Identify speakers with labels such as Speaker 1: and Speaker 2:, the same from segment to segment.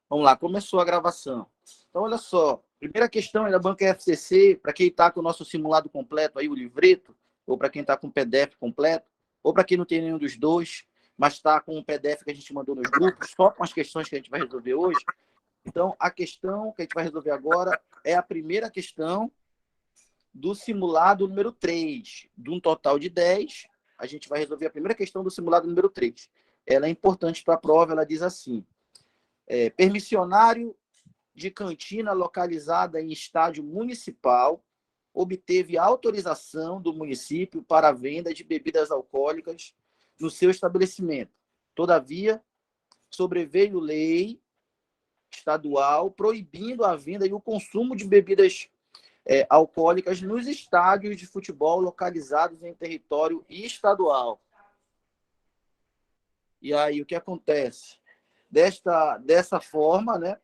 Speaker 1: Vamos lá, começou a gravação. Então, olha só. Primeira questão é da banca FCC, para quem está com o nosso simulado completo, aí o livreto, ou para quem está com o PDF completo, ou para quem não tem nenhum dos dois, mas está com o PDF que a gente mandou nos grupos, só com as questões que a gente vai resolver hoje. Então, a questão que a gente vai resolver agora é a primeira questão do simulado número 3. De um total de 10, a gente vai resolver a primeira questão do simulado número 3. Ela é importante para a prova, ela diz assim: permissionário de cantina localizada em estádio municipal obteve autorização do município para a venda de bebidas alcoólicas no seu estabelecimento. Todavia, sobreveio lei estadual proibindo a venda e o consumo de bebidas alcoólicas nos estádios de futebol localizados em território estadual. E aí, o que acontece? Dessa forma, né?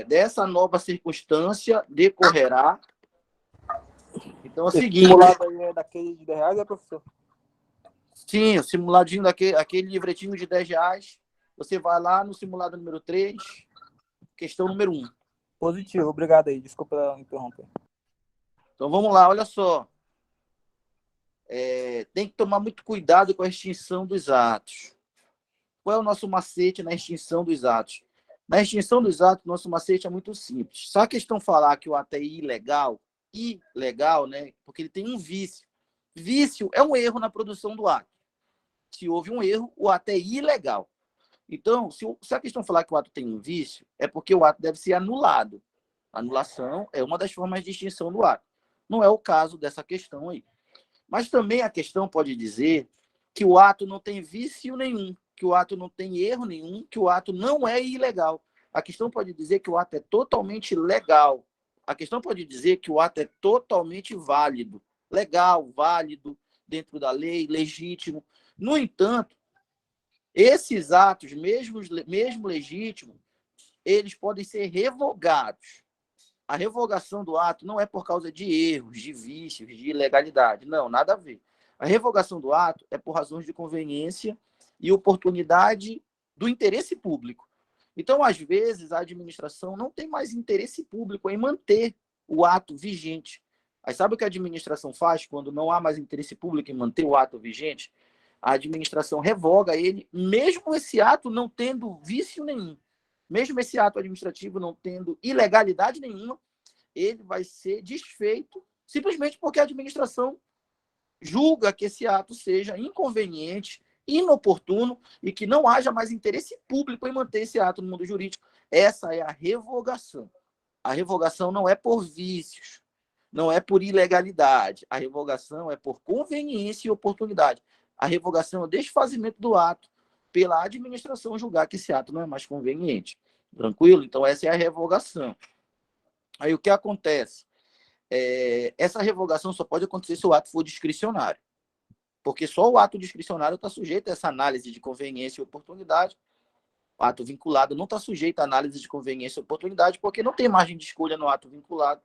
Speaker 1: Dessa nova circunstância decorrerá. Então é o seguinte.
Speaker 2: O simulado aí é daquele de R$10, é, professor?
Speaker 1: Sim, o simuladinho aquele livretinho de R$10. Você vai lá no simulado número 3, questão número 1.
Speaker 2: Positivo, obrigado aí. Desculpa interromper.
Speaker 1: Então vamos lá, olha só. Tem que tomar muito cuidado com a extinção dos atos. Qual é o nosso macete na extinção dos atos? Na extinção dos atos, nosso macete é muito simples. Só a questão falar que o ato é ilegal, né? Porque ele tem um vício. Vício é um erro na produção do ato. Se houve um erro, o ato é ilegal. Então, se a questão falar que o ato tem um vício, é porque o ato deve ser anulado. Anulação é uma das formas de extinção do ato. Não é o caso dessa questão aí. Mas também a questão pode dizer que o ato não tem vício nenhum, que o ato não tem erro nenhum, que o ato não é ilegal. A questão pode dizer que o ato é totalmente legal. A questão pode dizer que o ato é totalmente válido. Legal, válido, dentro da lei, legítimo. No entanto, esses atos, mesmo legítimos, eles podem ser revogados. A revogação do ato não é por causa de erros, de vícios, de ilegalidade. Não, nada a ver. A revogação do ato é por razões de conveniência e oportunidade do interesse público. Então, às vezes, a administração não tem mais interesse público em manter o ato vigente. Aí sabe o que a administração faz quando não há mais interesse público em manter o ato vigente? A administração revoga ele, mesmo esse ato não tendo vício nenhum. Mesmo esse ato administrativo não tendo ilegalidade nenhuma, ele vai ser desfeito simplesmente porque a administração julga que esse ato seja inconveniente, inoportuno e que não haja mais interesse público em manter esse ato no mundo jurídico. Essa é a revogação. A revogação não é por vícios, não é por ilegalidade. A revogação é por conveniência e oportunidade. A revogação é o desfazimento do ato pela administração julgar que esse ato não é mais conveniente. Tranquilo? Então, essa é a revogação. Aí, o que acontece? Essa revogação só pode acontecer se o ato for discricionário. Porque só o ato discricionário está sujeito a essa análise de conveniência e oportunidade. O ato vinculado não está sujeito à análise de conveniência e oportunidade, porque não tem margem de escolha no ato vinculado.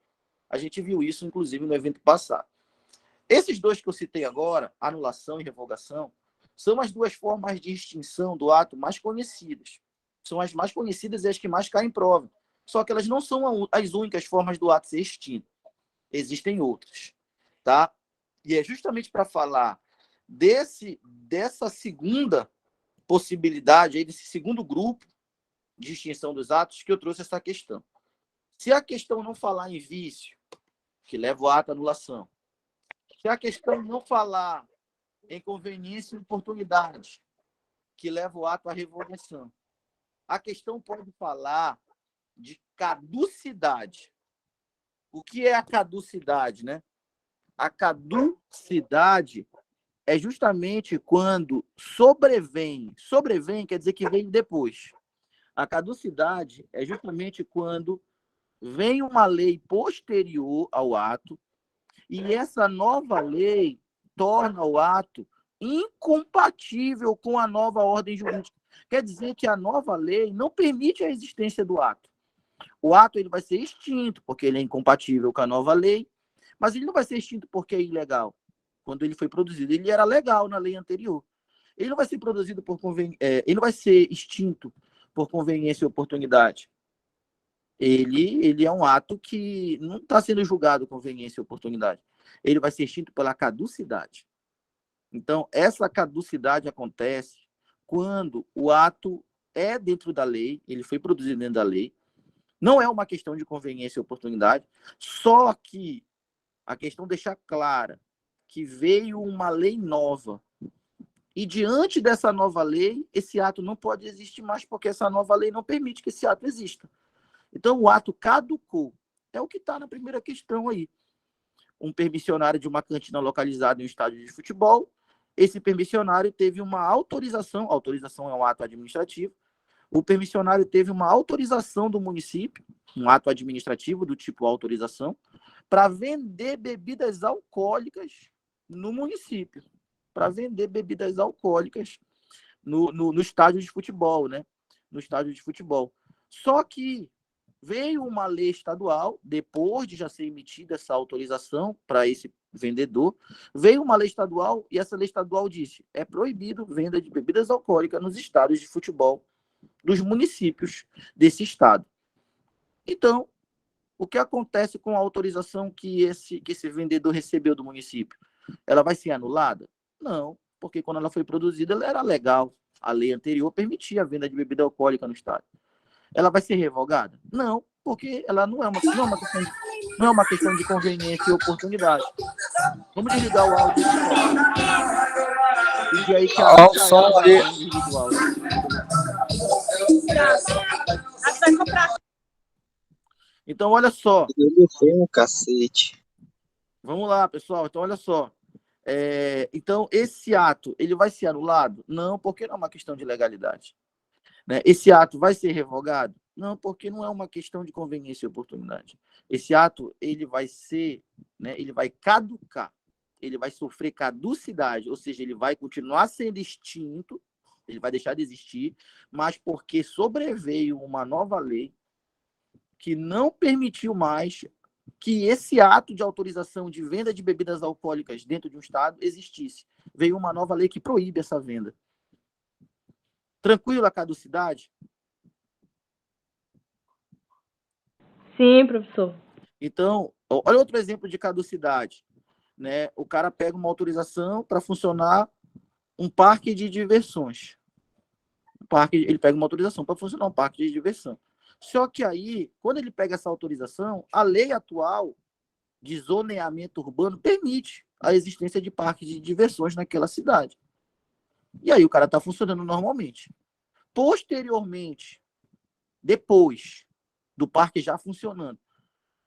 Speaker 1: A gente viu isso, inclusive, no evento passado. Esses dois que eu citei agora, anulação e revogação, são as duas formas de extinção do ato mais conhecidas. São as mais conhecidas e as que mais caem em prova. Só que elas não são as únicas formas do ato ser extinto. Existem outras. Tá? E é justamente para falar dessa segunda possibilidade, aí, desse segundo grupo de extinção dos atos, que eu trouxe essa questão. Se a questão não falar em vício, que leva o ato à anulação, se a questão não falar em conveniência e oportunidade, que leva o ato à revogação, a questão pode falar de caducidade. O que é a caducidade, né? A caducidade é justamente quando sobrevém quer dizer que vem depois. A caducidade é justamente quando vem uma lei posterior ao ato e essa nova lei torna o ato incompatível com a nova ordem jurídica. Quer dizer que a nova lei não permite a existência do ato. O ato ele vai ser extinto porque ele é incompatível com a nova lei, mas ele não vai ser extinto porque é ilegal. Quando ele foi produzido, ele era legal na lei anterior. Ele não vai ser produzido ele não vai ser extinto por conveniência e oportunidade? Ele é um ato que não está sendo julgado conveniência e oportunidade. Ele vai ser extinto pela caducidade. Então, essa caducidade acontece quando o ato é dentro da lei, ele foi produzido dentro da lei, não é uma questão de conveniência e oportunidade, só que a questão deixar clara que veio uma lei nova, e diante dessa nova lei, esse ato não pode existir mais, porque essa nova lei não permite que esse ato exista. Então, o ato caducou. É o que está na primeira questão aí. Um permissionário de uma cantina localizada em um estádio de futebol, esse permissionário teve uma autorização é um ato administrativo, o permissionário teve uma autorização do município, um ato administrativo do tipo autorização, para vender bebidas alcoólicas no município, para vender bebidas alcoólicas no estádio de futebol, né? No estádio de futebol. Só que veio uma lei estadual, depois de já ser emitida essa autorização para esse vendedor, veio uma lei estadual e essa lei estadual disse: é proibido venda de bebidas alcoólicas nos estádios de futebol dos municípios desse estado. Então, o que acontece com a autorização que esse vendedor recebeu do município? Ela vai ser anulada? Não, porque quando ela foi produzida, ela era legal. A lei anterior permitia a venda de bebida alcoólica no estádio. Ela vai ser revogada? Não, porque ela não é uma questão de conveniência e oportunidade. Vamos desligar o áudio. E aí que a
Speaker 3: som aí.
Speaker 1: Individual. Então, olha só.
Speaker 3: Ele foi um cacete.
Speaker 1: Vamos lá, pessoal. Então, olha só. Então, esse ato, ele vai ser anulado? Não, porque não é uma questão de legalidade. Né? Esse ato vai ser revogado? Não, porque não é uma questão de conveniência e oportunidade. Esse ato, ele vai ser, né, ele vai caducar, ele vai sofrer caducidade, ou seja, ele vai continuar sendo extinto, ele vai deixar de existir, mas porque sobreveio uma nova lei que não permitiu mais que esse ato de autorização de venda de bebidas alcoólicas dentro de um estado existisse. Veio uma nova lei que proíbe essa venda. Tranquilo a caducidade?
Speaker 4: Sim, professor.
Speaker 1: Então, olha outro exemplo de caducidade. Né? O cara pega uma autorização para funcionar um parque de diversões. Ele pega uma autorização para funcionar um parque de diversão. Só que aí, quando ele pega essa autorização, a lei atual de zoneamento urbano permite a existência de parques de diversões naquela cidade. E aí o cara está funcionando normalmente. Posteriormente, depois do parque já funcionando,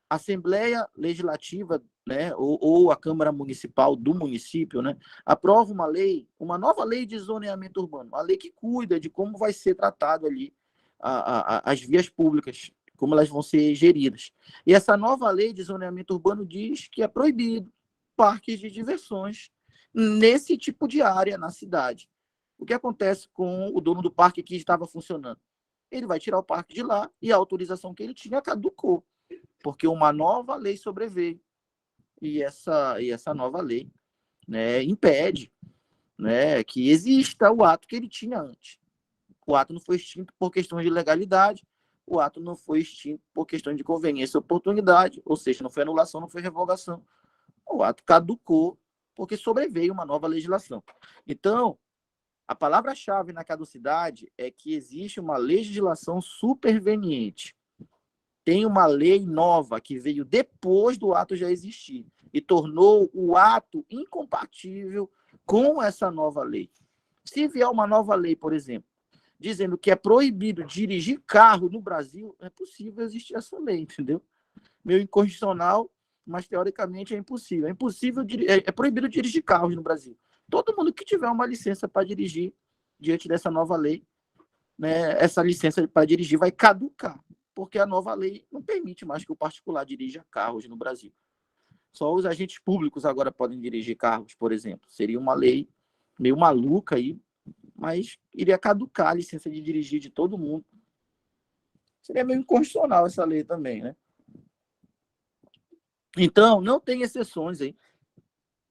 Speaker 1: a Assembleia Legislativa, né, ou a Câmara Municipal do município, né, aprova uma nova lei de zoneamento urbano, uma lei que cuida de como vai ser tratado ali as vias públicas, como elas vão ser geridas. E essa nova lei de zoneamento urbano diz que é proibido parques de diversões nesse tipo de área na cidade. O que acontece com o dono do parque que estava funcionando? Ele vai tirar o parque de lá e a autorização que ele tinha caducou, porque uma nova lei sobreveio. E essa nova lei, né, impede, né, que exista o ato que ele tinha antes. O ato não foi extinto por questões de legalidade, o ato não foi extinto por questão de conveniência e oportunidade, ou seja, não foi anulação, não foi revogação. O ato caducou porque sobreveio uma nova legislação. Então, a palavra-chave na caducidade é que existe uma legislação superveniente. Tem uma lei nova que veio depois do ato já existir e tornou o ato incompatível com essa nova lei. Se vier uma nova lei, por exemplo, dizendo que é proibido dirigir carro no Brasil, é possível existir essa lei, entendeu? Meio inconstitucional, mas teoricamente é impossível. É proibido dirigir carros no Brasil. Todo mundo que tiver uma licença para dirigir diante dessa nova lei, né, essa licença para dirigir vai caducar, porque a nova lei não permite mais que o particular dirija carros no Brasil. Só os agentes públicos agora podem dirigir carros, por exemplo. Seria uma lei meio maluca aí, mas iria caducar a licença de dirigir de todo mundo. Seria meio inconstitucional essa lei também, né? Então, não tem exceções aí,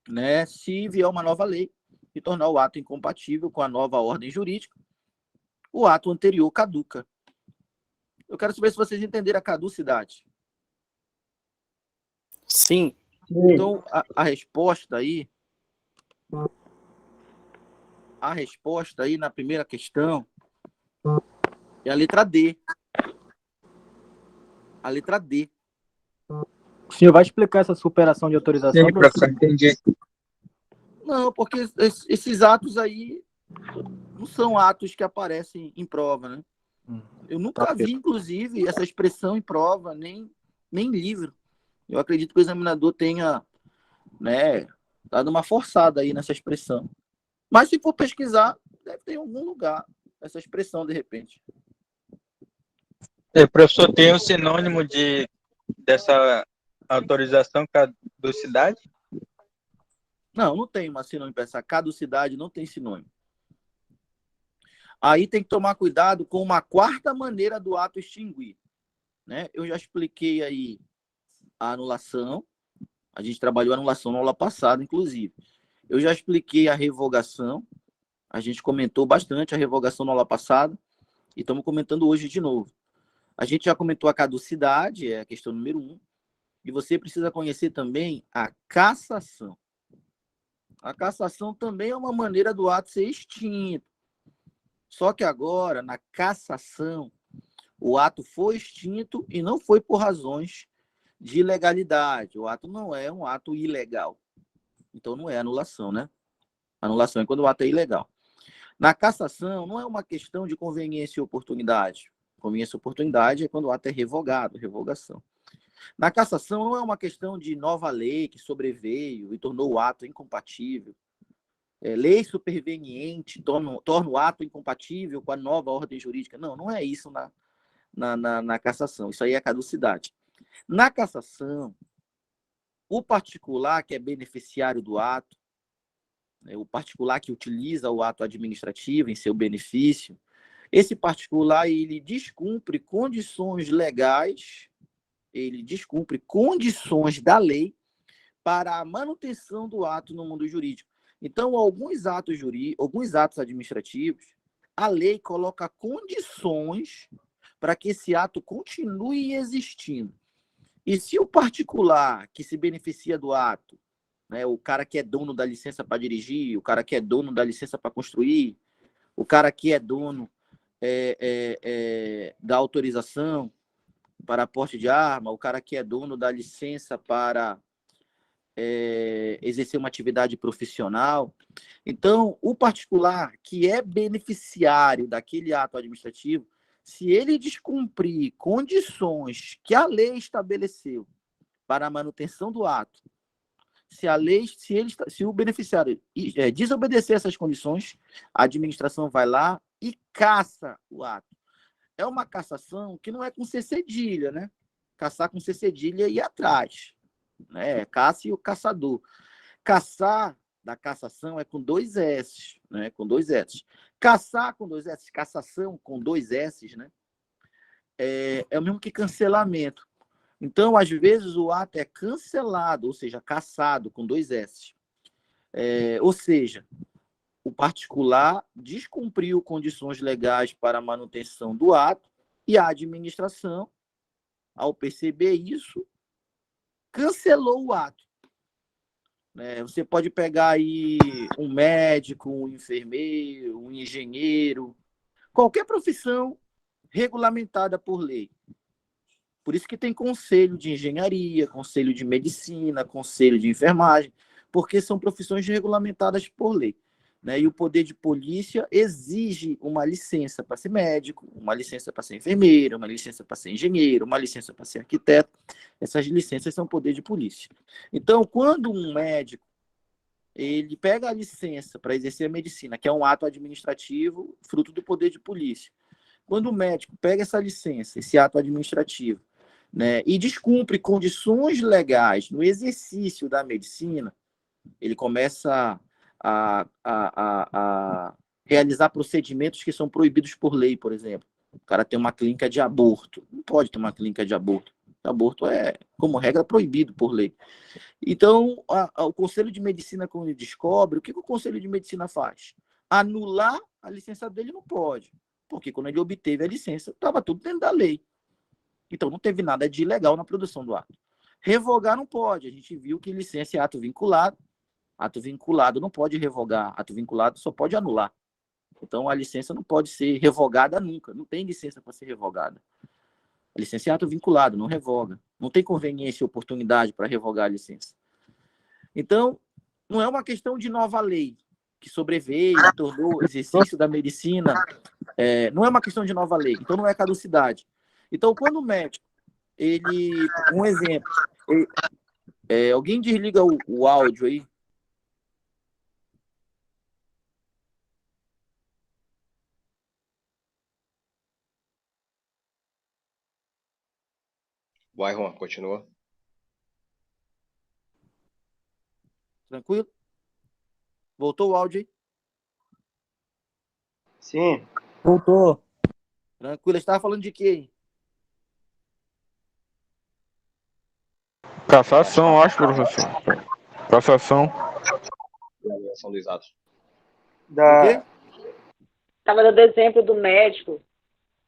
Speaker 1: né? Se vier uma nova lei e tornar o ato incompatível com a nova ordem jurídica, o ato anterior caduca. Eu quero saber se vocês entenderam a caducidade.
Speaker 2: Sim.
Speaker 1: Então, a resposta aí na primeira questão é a letra D. A letra D.
Speaker 2: O senhor vai explicar essa superação de autorização?
Speaker 3: Sim, professor, entendi.
Speaker 1: Não, porque esses atos aí não são atos que aparecem em prova, né? Eu nunca vi, inclusive, essa expressão em prova, nem em livro. Eu acredito que o examinador tenha, né, dado uma forçada aí nessa expressão. Mas se for pesquisar, deve ter em algum lugar essa expressão, de repente.
Speaker 5: Professor, tem um sinônimo dessa autorização caducidade?
Speaker 1: Não tem uma sinônimo para essa caducidade, não tem sinônimo. Aí tem que tomar cuidado com uma quarta maneira do ato extinguir, né? Eu já expliquei aí a anulação. A gente trabalhou a anulação na aula passada, inclusive. Eu já expliquei a revogação. A gente comentou bastante a revogação na aula passada e estamos comentando hoje de novo. A gente já comentou a caducidade, é a questão número 1. E você precisa conhecer também a cassação. A cassação também é uma maneira do ato ser extinto. Só que agora, na cassação, o ato foi extinto e não foi por razões de ilegalidade. O ato não é um ato ilegal. Então, não é anulação, né? Anulação é quando o ato é ilegal. Na cassação, não é uma questão de conveniência e oportunidade. Conveniência e oportunidade é quando o ato é revogado, revogação. Na cassação, não é uma questão de nova lei que sobreveio e tornou o ato incompatível. Lei superveniente torna o ato incompatível com a nova ordem jurídica. Não é isso na cassação. Isso aí é caducidade. Na cassação, o particular que é beneficiário do ato, o particular que utiliza o ato administrativo em seu benefício, esse particular ele descumpre condições legais, ele descumpre condições da lei para a manutenção do ato no mundo jurídico. Então, alguns atos administrativos, a lei coloca condições para que esse ato continue existindo. E se o particular que se beneficia do ato, né, o cara que é dono da licença para dirigir, o cara que é dono da licença para construir, o cara que é dono da autorização para porte de arma, o cara que é dono da licença para exercer uma atividade profissional. Então, o particular que é beneficiário daquele ato administrativo, se ele descumprir condições que a lei estabeleceu para a manutenção do ato, se o beneficiário desobedecer essas condições, a administração vai lá e caça o ato. É uma cassação que não é com C cedilha, né? Caçar com C cedilha e ir atrás. Né? Caça e o caçador. Caçar da cassação é com 2 S, né? Com 2 S. Caçar com 2 S, cassação com 2 S, né? É o mesmo que cancelamento. Então, às vezes, o ato é cancelado, ou seja, cassado com 2 S. Ou seja, o particular descumpriu condições legais para a manutenção do ato e a administração, ao perceber isso, cancelou o ato. Você pode pegar aí um médico, um enfermeiro, um engenheiro, qualquer profissão regulamentada por lei. Por isso que tem conselho de engenharia, conselho de medicina, conselho de enfermagem, porque são profissões regulamentadas por lei. Né? E o poder de polícia exige uma licença para ser médico, uma licença para ser enfermeiro, uma licença para ser engenheiro, uma licença para ser arquiteto. Essas licenças são poder de polícia. Então, quando um médico ele pega a licença para exercer a medicina, que é um ato administrativo fruto do poder de polícia, quando o médico pega essa licença, esse ato administrativo, né, e descumpre condições legais no exercício da medicina, ele começa a realizar procedimentos que são proibidos por lei, por exemplo. O cara tem uma clínica de aborto. Não pode ter uma clínica de aborto. Aborto é, como regra, proibido por lei. Então, o Conselho de Medicina, quando ele descobre, o que o Conselho de Medicina faz? Anular a licença dele não pode. porque quando ele obteve a licença, estava tudo dentro da lei. Então, não teve nada de ilegal na produção do ato. Revogar não pode. A gente viu que licença é ato vinculado. Ato vinculado não pode revogar. Ato vinculado só pode anular. Então, a licença não pode ser revogada nunca. Não tem licença para ser revogada. A licença é ato vinculado, não revoga. Não tem conveniência e oportunidade para revogar a licença. Então, não é uma questão de nova lei que sobreveio, tornou o exercício da medicina. Não é uma questão de nova lei. Então, não é caducidade. Então, quando o médico, um exemplo, alguém desliga o áudio aí.
Speaker 6: Vai, Juan, continua.
Speaker 1: Tranquilo? Voltou o áudio aí?
Speaker 3: Sim.
Speaker 2: Voltou.
Speaker 1: Tranquilo. Você estava falando de quê aí?
Speaker 7: Cassação, acho, professor. Cassação.
Speaker 6: Avaliação dos atos.
Speaker 1: O quê?
Speaker 4: Tava dando exemplo do médico.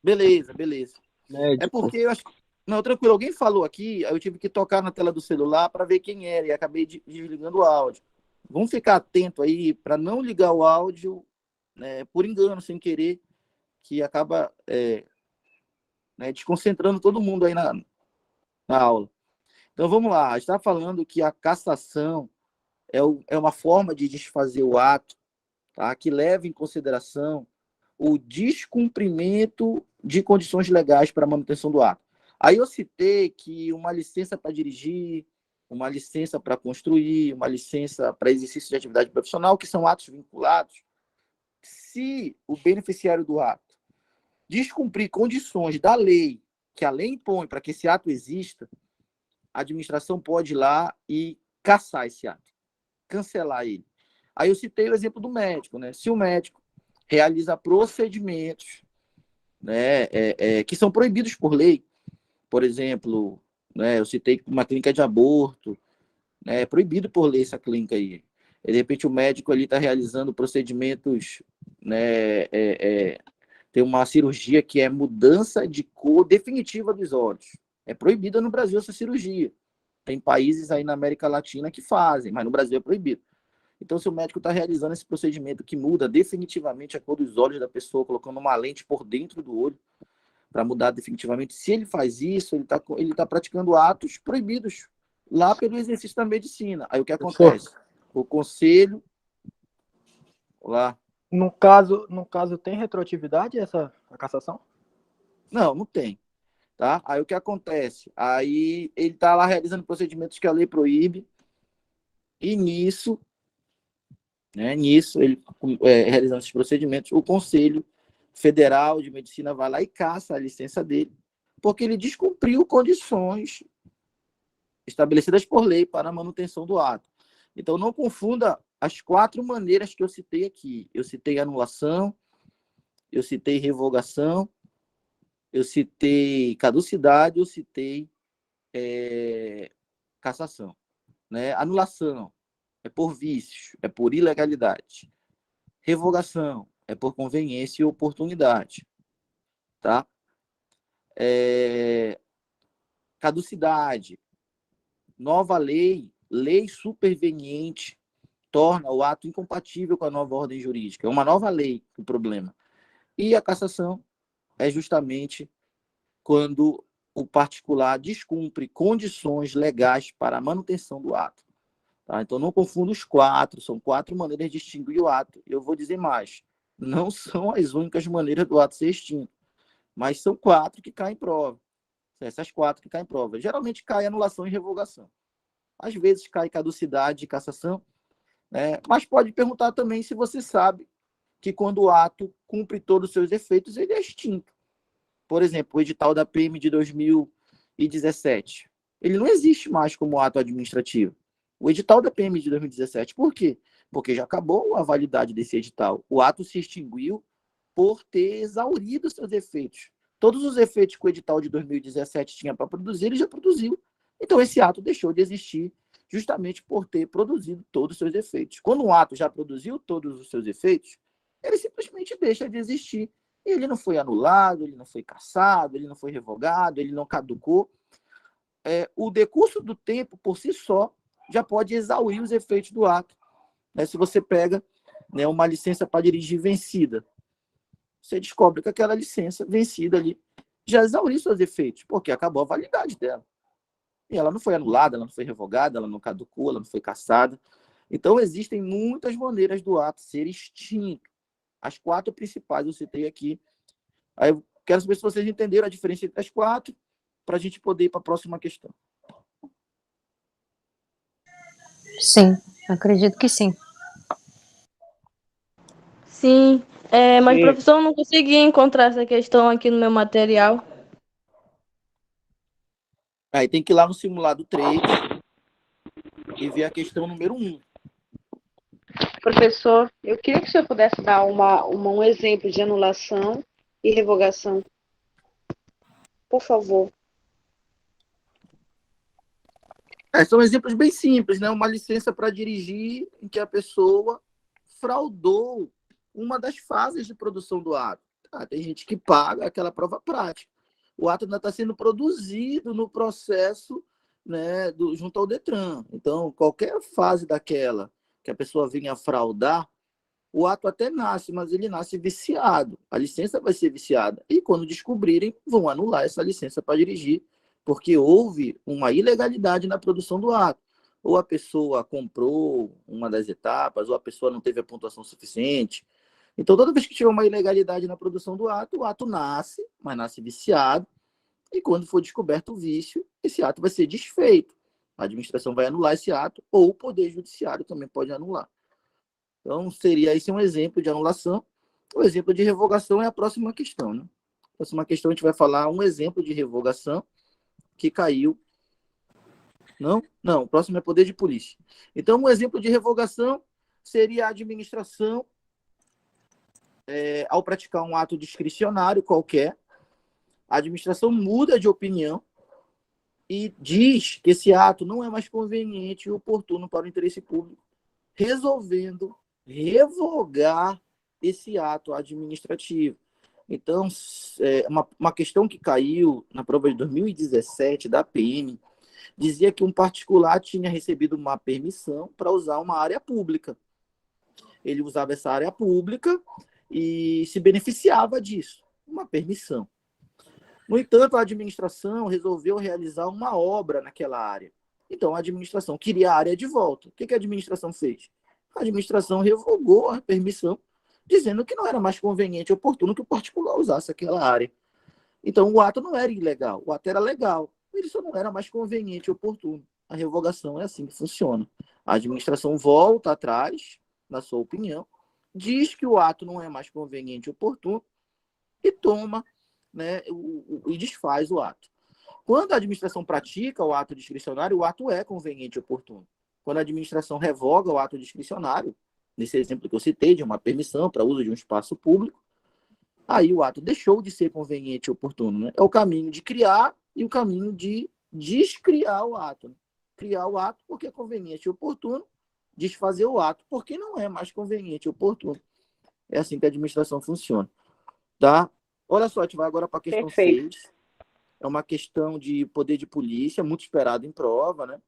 Speaker 1: Beleza.
Speaker 3: Médico.
Speaker 1: É porque eu acho. Não, tranquilo. Alguém falou aqui, aí eu tive que tocar na tela do celular para ver quem era e acabei desligando o áudio. Vamos ficar atento aí para não ligar o áudio, né, por engano, sem querer, que acaba desconcentrando todo mundo aí na aula. Então vamos lá. A gente está falando que a cassação é uma forma de desfazer o ato, tá, que leva em consideração o descumprimento de condições legais para a manutenção do ato. Aí eu citei que uma licença para dirigir, uma licença para construir, uma licença para exercício de atividade profissional, que são atos vinculados, se o beneficiário do ato descumprir condições da lei, que a lei impõe para que esse ato exista, a administração pode ir lá e cassar esse ato, cancelar ele. Aí eu citei o exemplo do médico, né? Se o médico realiza procedimentos, né, que são proibidos por lei, por exemplo, né, eu citei uma clínica de aborto, né, é proibido por lei essa clínica aí. De repente o médico ali está realizando procedimentos, né, tem uma cirurgia que é mudança de cor definitiva dos olhos. É proibida no Brasil essa cirurgia. Tem países aí na América Latina que fazem, mas no Brasil é proibido. Então, se o médico está realizando esse procedimento que muda definitivamente a cor dos olhos da pessoa, colocando uma lente por dentro do olho, para mudar definitivamente, se ele faz isso, ele tá praticando atos proibidos lá pelo exercício da medicina. Aí o que acontece? O conselho... Lá.
Speaker 2: No caso, tem retroatividade a cassação?
Speaker 1: Não tem. Tá? Aí o que acontece? Aí ele está lá realizando procedimentos que a lei proíbe, e nisso, ele realizando esses procedimentos, o Conselho Federal de Medicina vai lá e caça a licença dele, porque ele descumpriu condições estabelecidas por lei para a manutenção do ato. Então, não confunda as 4 maneiras que eu citei aqui. Eu citei anulação, eu citei revogação, eu citei caducidade, eu citei cassação. Né? Anulação é por vícios, é por ilegalidade. Revogação é por conveniência e oportunidade. Tá? Caducidade. Nova lei superveniente, torna o ato incompatível com a nova ordem jurídica. É uma nova lei o problema. E a cassação é justamente quando o particular descumpre condições legais para a manutenção do ato. Tá? Então, não confunda os 4, são 4 maneiras de extinguir o ato. Eu vou dizer mais, não são as únicas maneiras do ato ser extinto, mas são 4 que caem em prova. Essas 4 que caem em prova. Geralmente cai anulação e revogação. Às vezes cai caducidade e cassação, né? Mas pode perguntar também se você sabe que quando o ato cumpre todos os seus efeitos, ele é extinto. Por exemplo, o edital da PM de 2017. Ele não existe mais como ato administrativo. O edital da PM de 2017. Por quê? Porque já acabou a validade desse edital. O ato se extinguiu por ter exaurido seus efeitos. Todos os efeitos que o edital de 2017 tinha para produzir, ele já produziu. Então, esse ato deixou de existir justamente por ter produzido todos os seus efeitos. Quando um ato já produziu todos os seus efeitos, ele simplesmente deixa de existir Ele não foi anulado, ele não foi cassado, ele não foi revogado, ele não caducou. O decurso do tempo, por si só, já pode exaurir os efeitos do ato. Se você pega, né, uma licença para dirigir vencida, você descobre que aquela licença vencida ali já exauriu seus efeitos, porque acabou a validade dela. E ela não foi anulada, ela não foi revogada, ela não caducou, ela não foi cassada. Então, existem muitas maneiras do ato ser extinto. As 4 principais eu citei aqui. Aí eu quero saber se vocês entenderam a diferença entre as 4, para a gente poder ir para a próxima questão.
Speaker 8: Sim, acredito que sim.
Speaker 9: Sim, mas professor, eu não consegui encontrar essa questão aqui no meu material.
Speaker 1: Aí tem que ir lá no simulado 3 e ver a questão número 1.
Speaker 4: Professor, eu queria que o senhor pudesse dar um exemplo de anulação e revogação. Por favor.
Speaker 1: São exemplos bem simples, né? Uma licença para dirigir em que a pessoa fraudou uma das fases de produção do ato. Tem gente que paga aquela prova prática. O ato ainda está sendo produzido no processo, né, junto ao Detran. Então, qualquer fase daquela que a pessoa venha fraudar, o ato até nasce, mas ele nasce viciado. A licença vai ser viciada. E quando descobrirem, vão anular essa licença para dirigir, porque houve uma ilegalidade na produção do ato. Ou a pessoa comprou uma das etapas, ou a pessoa não teve a pontuação suficiente. Então, toda vez que tiver uma ilegalidade na produção do ato, o ato nasce, mas nasce viciado, e quando for descoberto o vício, esse ato vai ser desfeito. A administração vai anular esse ato, ou o Poder Judiciário também pode anular. Então, seria esse um exemplo de anulação. O exemplo de revogação é a próxima questão, né? A próxima questão a gente vai falar um exemplo de revogação que caiu. Não, o próximo é poder de polícia. Então, um exemplo de revogação seria a administração, ao praticar um ato discricionário qualquer, a administração muda de opinião e diz que esse ato não é mais conveniente e oportuno para o interesse público, resolvendo revogar esse ato administrativo. Então, uma questão que caiu na prova de 2017 da PM dizia que um particular tinha recebido uma permissão para usar uma área pública. Ele usava essa área pública e se beneficiava disso, uma permissão. No entanto, a administração resolveu realizar uma obra naquela área. Então, a administração queria a área de volta. O que a administração fez? A administração revogou a permissão, dizendo que não era mais conveniente e oportuno que o particular usasse aquela área. Então, o ato não era ilegal, o ato era legal. Ele só não era mais conveniente e oportuno. A revogação é assim que funciona. A administração volta atrás, na sua opinião, diz que o ato não é mais conveniente e oportuno e toma, né, e desfaz o ato. Quando a administração pratica o ato discricionário, o ato é conveniente e oportuno. Quando a administração revoga o ato discricionário, nesse exemplo que eu citei, de uma permissão para uso de um espaço público, aí o ato deixou de ser conveniente e oportuno. Né? É o caminho de criar e o caminho de descriar o ato. Né? Criar o ato porque é conveniente e oportuno, desfazer o ato porque não é mais conveniente e oportuno. É assim que a administração funciona. Tá? Olha só, a gente vai agora para a questão 6. É uma questão de poder de polícia, muito esperado em prova, né?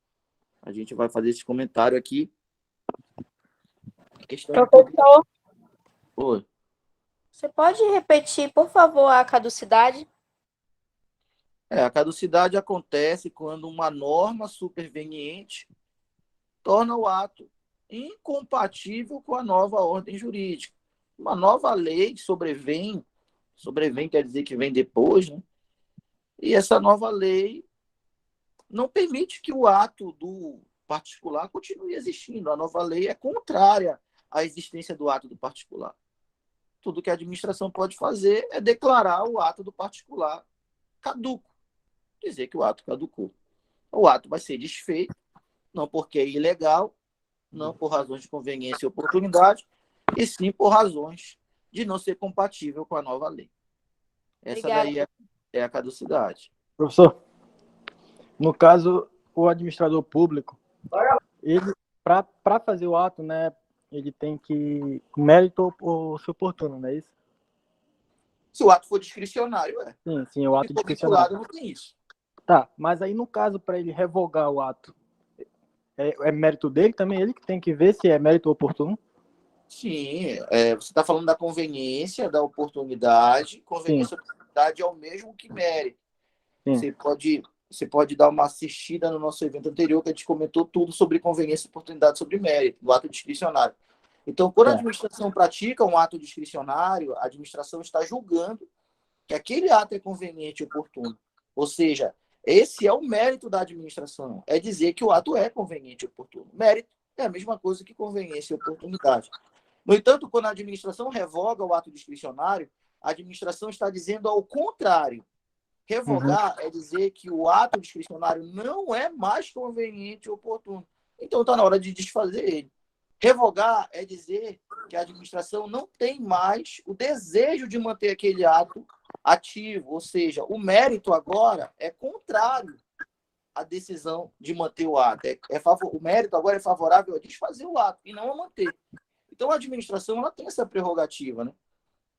Speaker 1: A gente vai fazer esse comentário aqui.
Speaker 10: Professor,
Speaker 1: Oi.
Speaker 10: você pode repetir, por favor, a caducidade?
Speaker 1: A caducidade acontece quando uma norma superveniente torna o ato incompatível com a nova ordem jurídica. Uma nova lei sobrevém quer dizer que vem depois, né? E essa nova lei não permite que o ato do particular continue existindo. A nova lei é contrária à existência do ato do particular. Tudo que a administração pode fazer é declarar o ato do particular caduco, dizer que o ato caducou. O ato vai ser desfeito, não porque é ilegal, não por razões de conveniência e oportunidade, e sim por razões de não ser compatível com a nova lei. Essa daí é a caducidade.
Speaker 2: Professor, no caso, o administrador público, ele, para fazer o ato, né, ele tem que mérito ou ser oportuno, não é isso?
Speaker 1: Se o ato for discricionário, é.
Speaker 2: Sim, o ato
Speaker 1: Se for
Speaker 2: discricionário.
Speaker 1: vinculado, não tem isso.
Speaker 2: Tá, mas aí no caso, para ele revogar o ato, é mérito dele também? Ele que tem que ver se é mérito oportuno?
Speaker 1: Sim, você está falando da conveniência, da oportunidade. Conveniência e oportunidade é o mesmo que mérito.
Speaker 2: Sim.
Speaker 1: Você pode dar uma assistida no nosso evento anterior, que a gente comentou tudo sobre conveniência e oportunidade sobre mérito, do ato discricionário. Então, quando a administração pratica um ato discricionário, a administração está julgando que aquele ato é conveniente e oportuno. Ou seja, esse é o mérito da administração, é dizer que o ato é conveniente e oportuno. Mérito é a mesma coisa que conveniência e oportunidade. No entanto, quando a administração revoga o ato discricionário, a administração está dizendo ao contrário. Revogar é dizer que o ato discricionário não é mais conveniente e oportuno. Então está na hora de desfazer ele. Revogar é dizer que a administração não tem mais o desejo de manter aquele ato ativo, ou seja, o mérito agora é contrário à decisão de manter o ato. O mérito agora é favorável a desfazer o ato e não a manter. Então a administração ela tem essa prerrogativa, né?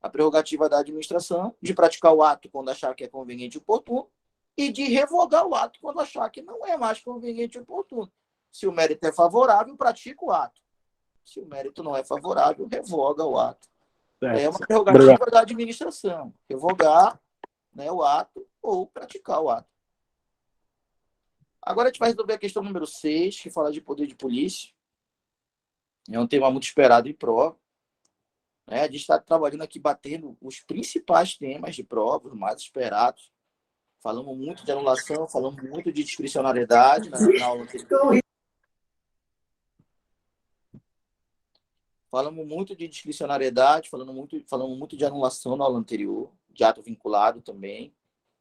Speaker 1: A prerrogativa da administração de praticar o ato quando achar que é conveniente e oportuno e de revogar o ato quando achar que não é mais conveniente e oportuno. Se o mérito é favorável, pratica o ato. Se o mérito não é favorável, revoga o ato. É uma prerrogativa da administração. Revogar, né, o ato ou praticar o ato. Agora a gente vai resolver a questão número 6, que fala de poder de polícia. É um tema muito esperado em prova. A gente está trabalhando aqui, batendo os principais temas de prova, os mais esperados. Falamos muito de anulação, falamos muito de discricionariedade na aula anterior. Falamos muito de discricionariedade, falamos muito de anulação na aula anterior, de ato vinculado também.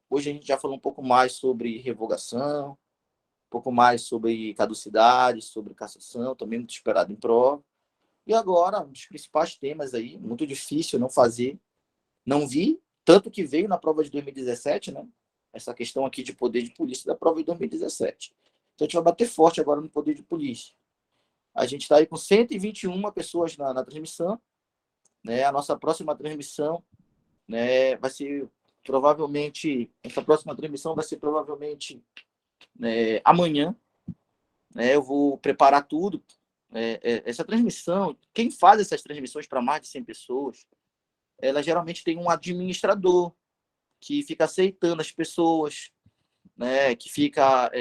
Speaker 1: Hoje a gente já falou um pouco mais sobre revogação, um pouco mais sobre caducidade, sobre cassação, também muito esperado em prova. E agora, um dos principais temas aí, muito difícil não fazer, não vi, tanto que veio na prova de 2017, né? Essa questão aqui de poder de polícia da prova de 2017. Então a gente vai bater forte agora no poder de polícia. A gente está aí com 121 pessoas na transmissão, né? A nossa próxima transmissão, né, vai ser provavelmente, né, amanhã, né? Eu vou preparar tudo. Essa transmissão, quem faz essas transmissões para mais de 100 pessoas, ela geralmente tem um administrador que fica aceitando as pessoas, né, que fica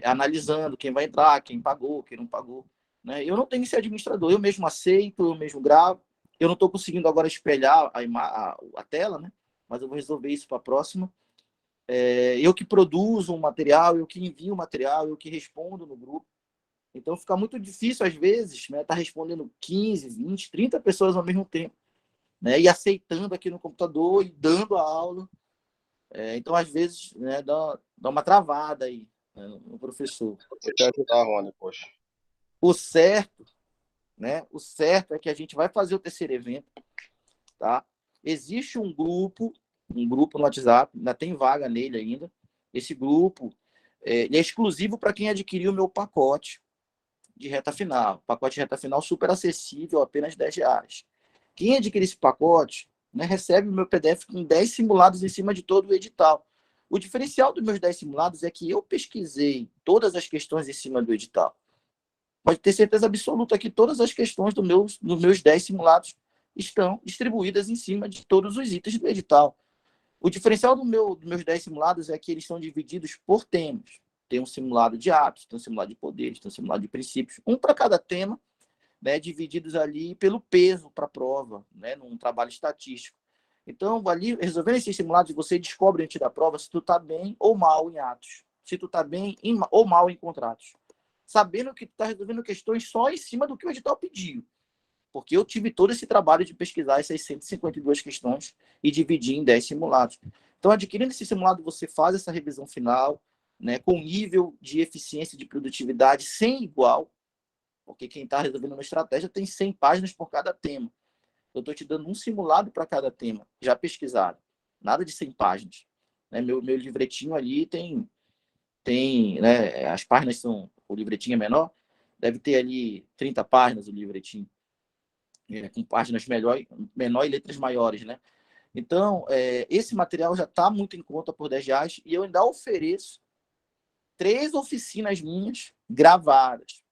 Speaker 1: analisando quem vai entrar, quem pagou, quem não pagou. Né? Eu não tenho esse administrador, eu mesmo aceito, eu mesmo gravo. Eu não estou conseguindo agora espelhar a tela, né? Mas eu vou resolver isso para a próxima. Eu que produzo um material, eu que envio o material, eu que respondo no grupo. Então fica muito difícil, às vezes, né, tá respondendo 15, 20, 30 pessoas ao mesmo tempo, né, e aceitando aqui no computador e dando a aula. Então, às vezes, né, dá uma travada aí, né, no professor.
Speaker 6: Vou te ajudar, Rony, poxa.
Speaker 1: O certo, né, é que a gente vai fazer o terceiro evento, tá? Existe um grupo no WhatsApp, ainda tem vaga nele ainda. Esse grupo ele é exclusivo para quem adquiriu o meu pacote de reta final. Pacote de reta final super acessível, apenas R$10. Quem adquirir esse pacote, né, recebe o meu PDF com 10 simulados em cima de todo o edital. O diferencial dos meus 10 simulados é que eu pesquisei todas as questões em cima do edital. Pode ter certeza absoluta que todas as questões dos meus 10 simulados estão distribuídas em cima de todos os itens do edital. O diferencial dos meus 10 simulados é que eles são divididos por temas. Tem um simulado de atos, tem um simulado de poderes, tem um simulado de princípios, um para cada tema, né, divididos ali pelo peso para a prova, né, num trabalho estatístico. Então, ali, resolvendo esses simulados, você descobre antes da prova se tu está bem ou mal em atos, se tu está bem ou mal em contratos. Sabendo que tu está resolvendo questões só em cima do que o edital pediu. Porque eu tive todo esse trabalho de pesquisar essas 152 questões e dividir em 10 simulados. Então, adquirindo esse simulado, você faz essa revisão final, né, com nível de eficiência e de produtividade sem igual, porque quem está resolvendo uma estratégia tem 100 páginas por cada tema. Eu estou te dando um simulado para cada tema, já pesquisado. Nada de 100 páginas. Né? Meu livretinho ali tem né, as páginas são... O livretinho é menor, deve ter ali 30 páginas o livretinho. Com páginas menor e letras maiores, né? Então, esse material já está muito em conta por R$10 e eu ainda ofereço 3 oficinas minhas gravadas.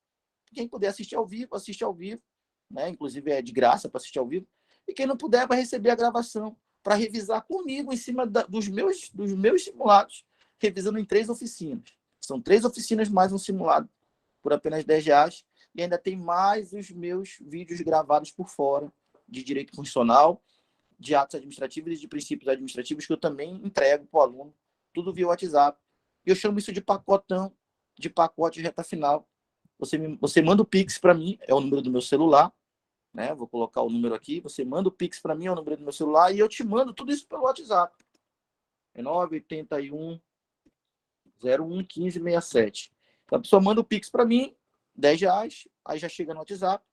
Speaker 1: Quem puder assistir ao vivo, assiste ao vivo, né? Inclusive é de graça para assistir ao vivo. E quem não puder vai receber a gravação para revisar comigo em cima dos meus simulados, revisando em 3 oficinas. São 3 oficinas mais um simulado por apenas R$10 e ainda tem mais os meus vídeos gravados por fora de direito constitucional, de atos administrativos e de princípios administrativos que eu também entrego para o aluno, tudo via WhatsApp. E eu chamo isso de pacotão, de pacote reta final. Você manda o Pix para mim, é o número do meu celular, né? Vou colocar o número aqui. Você manda o Pix para mim, é o número do meu celular, e eu te mando tudo isso pelo WhatsApp. É 981 01 15 67. Então, a pessoa manda o Pix para mim, R$10, aí já chega no WhatsApp,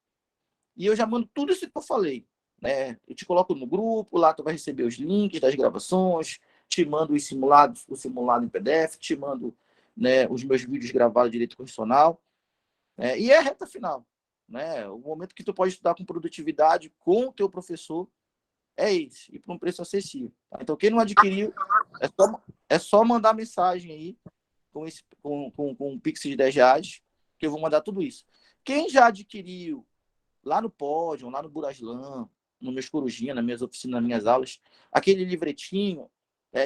Speaker 1: e eu já mando tudo isso que eu falei. Né? Eu te coloco no grupo, lá tu vai receber os links das gravações, te mando os simulados, o simulado em PDF, te mando, né, os meus vídeos gravados de direito constitucional. E é a reta final. Né? O momento que tu pode estudar com produtividade com o teu professor é esse, e por um preço acessível. Tá? Então, quem não adquiriu, é só mandar mensagem aí com um Pix de R$10, que eu vou mandar tudo isso. Quem já adquiriu lá no Pódio, lá no Buraslan, no meus Corujinha, nas minhas oficinas, nas minhas aulas, aquele livretinho,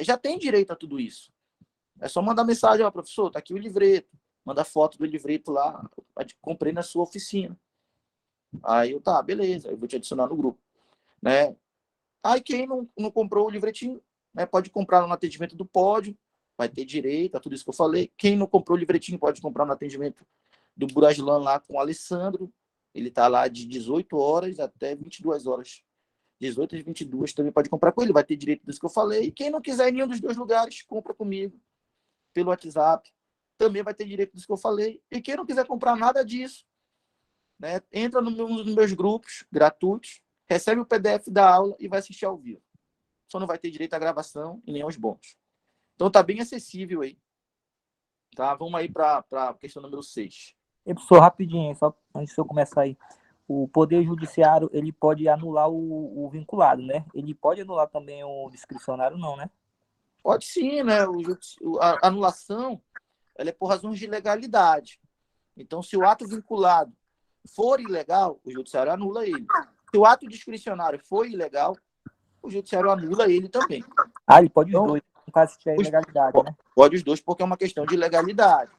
Speaker 1: já tem direito a tudo isso. É só mandar mensagem, ó, professor, tá aqui o livreto. Manda foto do livreto lá, comprei na sua oficina. Aí eu, tá, beleza, eu vou te adicionar no grupo. Né? Aí quem não comprou o livretinho, né, pode comprar no atendimento do Pódio, vai ter direito a tudo isso que eu falei. Quem não comprou o livretinho pode comprar no atendimento do Buraslan lá com o Alessandro. Ele está lá de 18 horas até 22 horas. 18 às 22 também pode comprar com ele, vai ter direito disso que eu falei. E quem não quiser em nenhum dos 2 lugares, compra comigo pelo WhatsApp. Também vai ter direito disso que eu falei. E quem não quiser comprar nada disso, né, entra nos meus grupos gratuitos, recebe o PDF da aula e vai assistir ao vivo. Só não vai ter direito à gravação e nem aos bônus. Então tá bem acessível aí. Tá? Vamos aí para a questão número 6.
Speaker 11: Professor, rapidinho, só antes de eu começar aí. O Poder Judiciário, ele pode anular o vinculado, né? Ele pode anular também o discricionário, não, né?
Speaker 1: Pode sim, né? A anulação, ela é por razões de legalidade. Então, se o ato vinculado for ilegal, o judiciário anula ele. Se o ato discricionário for ilegal, o judiciário anula ele também.
Speaker 11: Ele pode
Speaker 1: então,
Speaker 11: os dois, no caso de ilegalidade, né?
Speaker 1: Pode os dois, porque é uma questão de legalidade.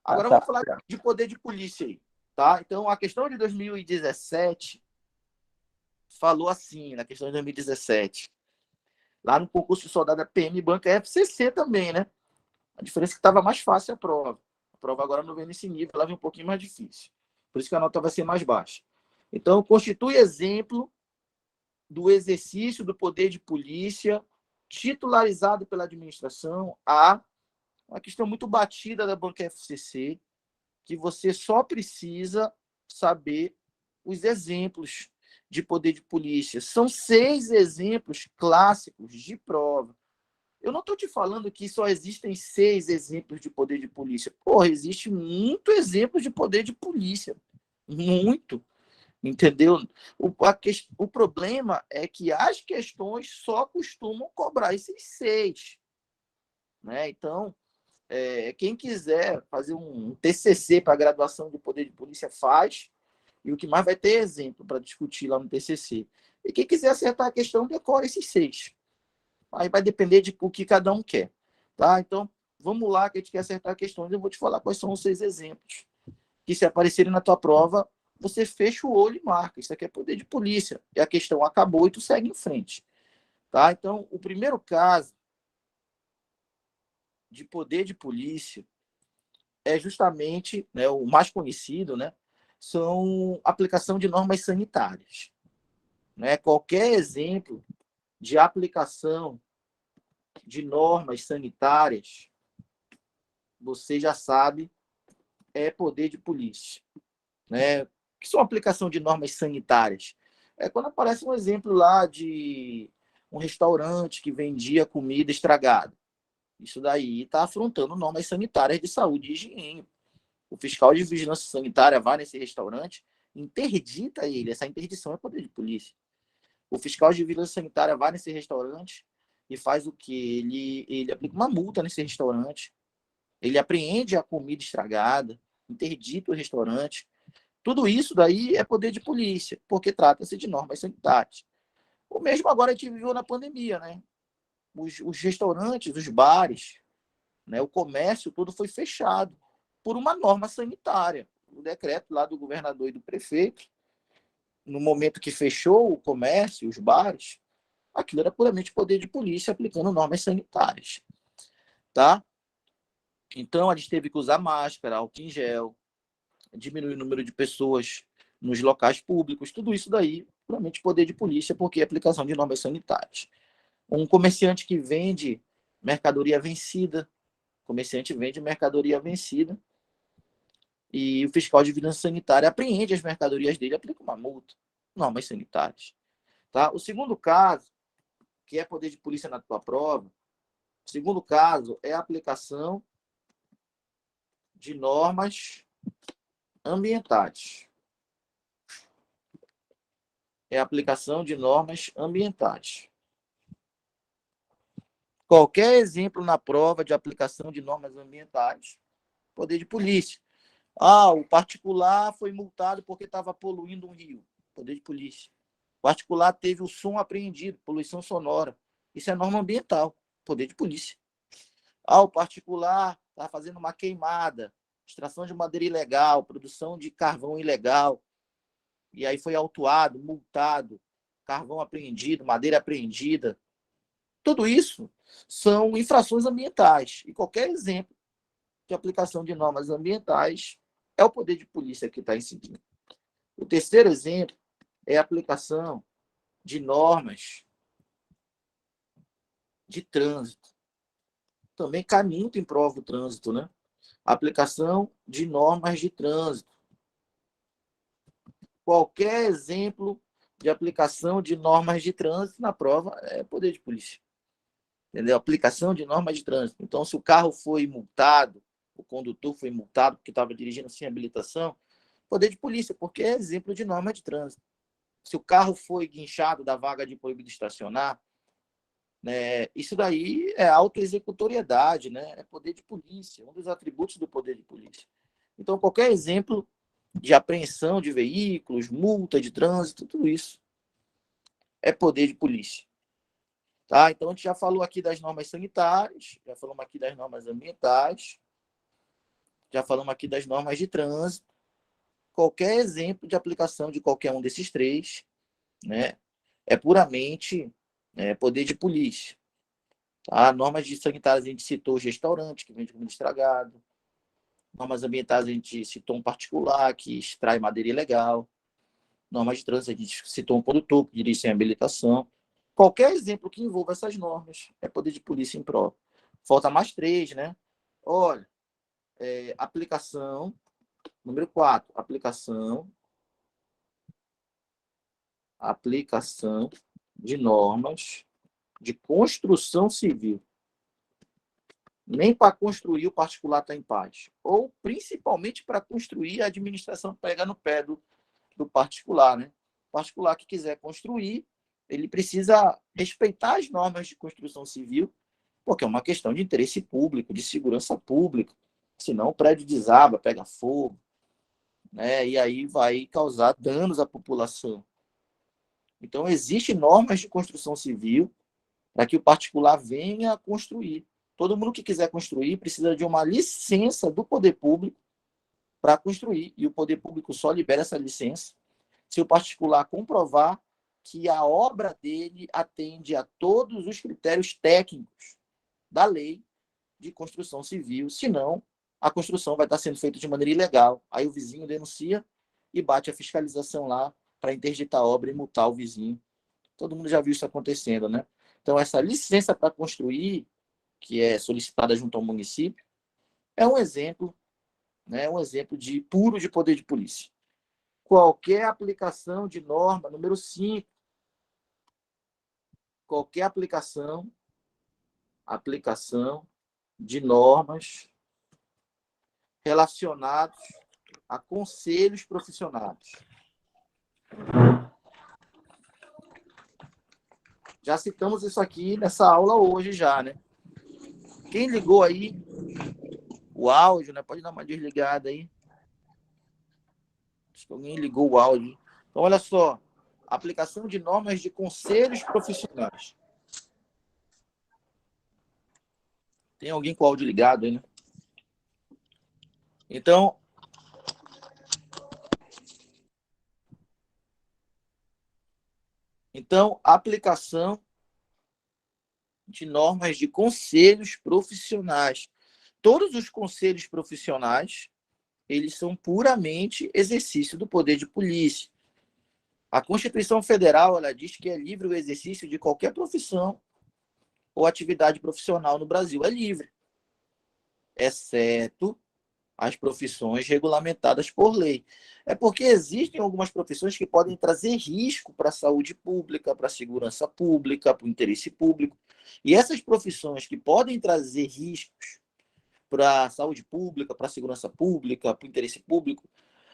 Speaker 1: Agora vamos falar de poder de polícia aí, tá? Então, a questão de 2017 falou assim, na questão de 2017, lá no concurso de soldado da PM Banca FCC também, né? A diferença é que estava mais fácil a prova. A prova agora não vem nesse nível, ela vem um pouquinho mais difícil. Por isso que a nota vai ser mais baixa. Então, constitui exemplo do exercício do poder de polícia titularizado pela administração a uma questão muito batida da Banca FCC, que você só precisa saber os exemplos de poder de polícia. São 6 exemplos clássicos de prova. Eu não estou te falando que só existem 6 exemplos de poder de polícia. Porra, existe muito exemplo de poder de polícia. Muito. Entendeu? O problema é que as questões só costumam cobrar esses 6. Né? Então, quem quiser fazer um TCC para graduação de poder de polícia faz, e o que mais vai ter é exemplo para discutir lá no TCC. E quem quiser acertar a questão, decora esses 6. Aí vai depender de o que cada um quer. Tá? Então, vamos lá, que a gente quer acertar questões. Eu vou te falar quais são os 6 exemplos. Que se aparecerem na tua prova, você fecha o olho e marca. Isso aqui é poder de polícia. E a questão acabou e tu segue em frente. Tá? Então, o primeiro caso de poder de polícia é justamente, né, o mais conhecido, né, são aplicação de normas sanitárias. Né? Qualquer exemplo de aplicação de normas sanitárias, você já sabe, é poder de polícia. Né? O que são aplicação de normas sanitárias? É quando aparece um exemplo lá de um restaurante que vendia comida estragada. Isso daí está afrontando normas sanitárias de saúde e higiene. O fiscal de vigilância sanitária vai nesse restaurante, interdita ele. Essa interdição é poder de polícia. O fiscal de vigilância sanitária vai nesse restaurante e faz o quê? Ele aplica uma multa nesse restaurante, ele apreende a comida estragada, interdita o restaurante. Tudo isso daí é poder de polícia, porque trata-se de normas sanitárias. O mesmo agora a gente viveu na pandemia, né? Os restaurantes, os bares, né? O comércio todo foi fechado por uma norma sanitária. O decreto lá do governador e do prefeito, no momento que fechou o comércio, os bares, aquilo era puramente poder de polícia aplicando normas sanitárias, tá? Então, a gente teve que usar máscara, álcool em gel, diminuir o número de pessoas nos locais públicos, tudo isso daí, puramente poder de polícia, porque é aplicação de normas sanitárias. Um comerciante que vende mercadoria vencida, e o fiscal de vigilância sanitária apreende as mercadorias dele, aplica uma multa, normas sanitárias. Tá? O segundo caso, que é poder de polícia na tua prova, o segundo caso é a aplicação de normas ambientais. É a aplicação de normas ambientais. Qualquer exemplo na prova de aplicação de normas ambientais, poder de polícia. O particular foi multado porque estava poluindo um rio, poder de polícia. O particular teve o som apreendido, poluição sonora. Isso é norma ambiental, poder de polícia. O particular está fazendo uma queimada, extração de madeira ilegal, produção de carvão ilegal, e aí foi autuado, multado, carvão apreendido, madeira apreendida. Tudo isso são infrações ambientais. E qualquer exemplo de aplicação de normas ambientais é o poder de polícia que está incidindo. O terceiro exemplo é a aplicação de normas de trânsito. Também cai muito em prova do trânsito, né? A aplicação de normas de trânsito. Qualquer exemplo de aplicação de normas de trânsito na prova é poder de polícia. Entendeu? Aplicação de normas de trânsito. Então, se o carro foi multado, o condutor foi multado porque estava dirigindo sem habilitação, poder de polícia, porque é exemplo de norma de trânsito. Se o carro foi guinchado da vaga de proibido estacionar, né, isso daí é autoexecutoriedade, né? É poder de polícia, um dos atributos do poder de polícia. Então, qualquer exemplo de apreensão de veículos, multa de trânsito, tudo isso é poder de polícia. Tá? Então, a gente já falou aqui das normas sanitárias, já falamos aqui das normas ambientais, já falamos aqui das normas de trânsito. Qualquer exemplo de aplicação de qualquer um desses três, né, é puramente poder de polícia. Tá? Normas de sanitárias, a gente citou os restaurantes que vendem comida estragada. Normas ambientais, a gente citou um particular que extrai madeira ilegal. Normas de trânsito, a gente citou um condutor que dirige sem habilitação. Qualquer exemplo que envolva essas normas é poder de polícia em prova. Falta mais 3, né? Olha, aplicação, número 4, aplicação de normas de construção civil. Nem para construir o particular está em paz. Ou, principalmente, para construir, a administração pega no pé do particular, né? O particular que quiser construir, ele precisa respeitar as normas de construção civil, porque é uma questão de interesse público, de segurança pública. Senão o prédio desaba, pega fogo, né? E aí vai causar danos à população. Então, existem normas de construção civil para que o particular venha a construir. Todo mundo que quiser construir precisa de uma licença do poder público para construir, e o poder público só libera essa licença se o particular comprovar que a obra dele atende a todos os critérios técnicos da lei de construção civil, senão a construção vai estar sendo feita de maneira ilegal. Aí o vizinho denuncia e bate a fiscalização lá para interditar a obra e multar o vizinho. Todo mundo já viu isso acontecendo, né? Então, essa licença para construir, que é solicitada junto ao município, é um exemplo, né? Um exemplo de puro de poder de polícia. Qualquer aplicação de norma, número 5, qualquer aplicação de normas relacionadas a conselhos profissionais. Já citamos isso aqui nessa aula hoje já, né? Quem ligou aí o áudio, né? Pode dar uma desligada aí. Acho que alguém ligou o áudio. Então, olha só. Aplicação de normas de conselhos profissionais. Tem alguém com o áudio ligado aí, né? Então, aplicação de normas de conselhos profissionais. Todos os conselhos profissionais, eles são puramente exercício do poder de polícia. A Constituição Federal, ela diz que é livre o exercício de qualquer profissão ou atividade profissional no Brasil. É livre, exceto as profissões regulamentadas por lei. É porque existem algumas profissões que podem trazer risco para a saúde pública, para a segurança pública, para o interesse público. E essas profissões que podem trazer riscos para a saúde pública, para a segurança pública, para o interesse público,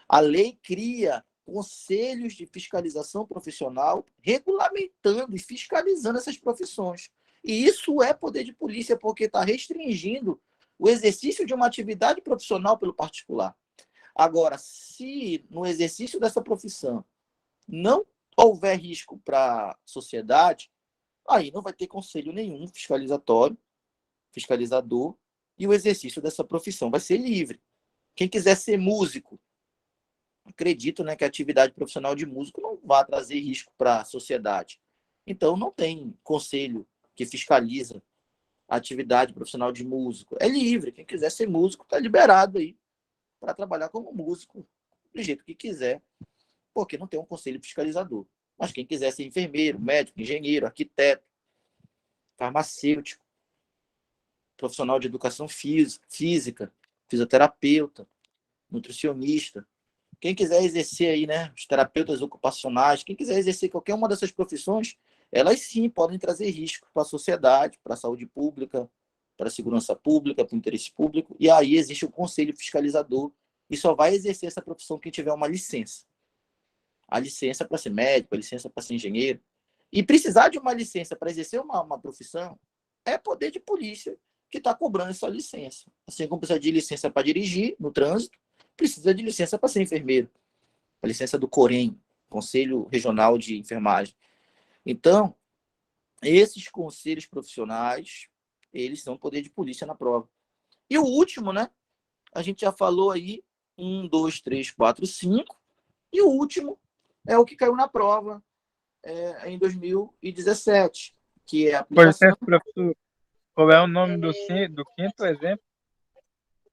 Speaker 1: a lei cria conselhos de fiscalização profissional regulamentando e fiscalizando essas profissões. E isso é poder de polícia, porque está restringindo o exercício de uma atividade profissional pelo particular. Agora, se no exercício dessa profissão não houver risco para a sociedade, aí não vai ter conselho nenhum fiscalizador, e o exercício dessa profissão vai ser livre. Quem quiser ser músico, acredito, né, que a atividade profissional de músico não vai trazer risco para a sociedade. Então, não tem conselho que fiscaliza a atividade profissional de músico. É livre. Quem quiser ser músico está liberado aí para trabalhar como músico do jeito que quiser, porque não tem um conselho fiscalizador. Mas quem quiser ser enfermeiro, médico, engenheiro, arquiteto, farmacêutico, profissional de educação física, fisioterapeuta, nutricionista, quem quiser exercer aí, né, os terapeutas ocupacionais, quem quiser exercer qualquer uma dessas profissões, elas sim podem trazer risco para a sociedade, para a saúde pública, para a segurança pública, para o interesse público, e aí existe o conselho fiscalizador, e só vai exercer essa profissão quem tiver uma licença. A licença para ser médico, a licença para ser engenheiro. E precisar de uma licença para exercer uma profissão é poder de polícia que está cobrando essa licença. Assim como precisa de licença para dirigir no trânsito, precisa de licença para ser enfermeiro. A licença do COREN, Conselho Regional de Enfermagem. Então, esses conselhos profissionais, eles são poder de polícia na prova. E o último, né? A gente já falou aí, 1, 2, 3, 4, 5. E o último é o que caiu na prova em 2017, que é a
Speaker 5: Por
Speaker 1: aplicação,
Speaker 5: licença, professor, qual é o nome do quinto exemplo?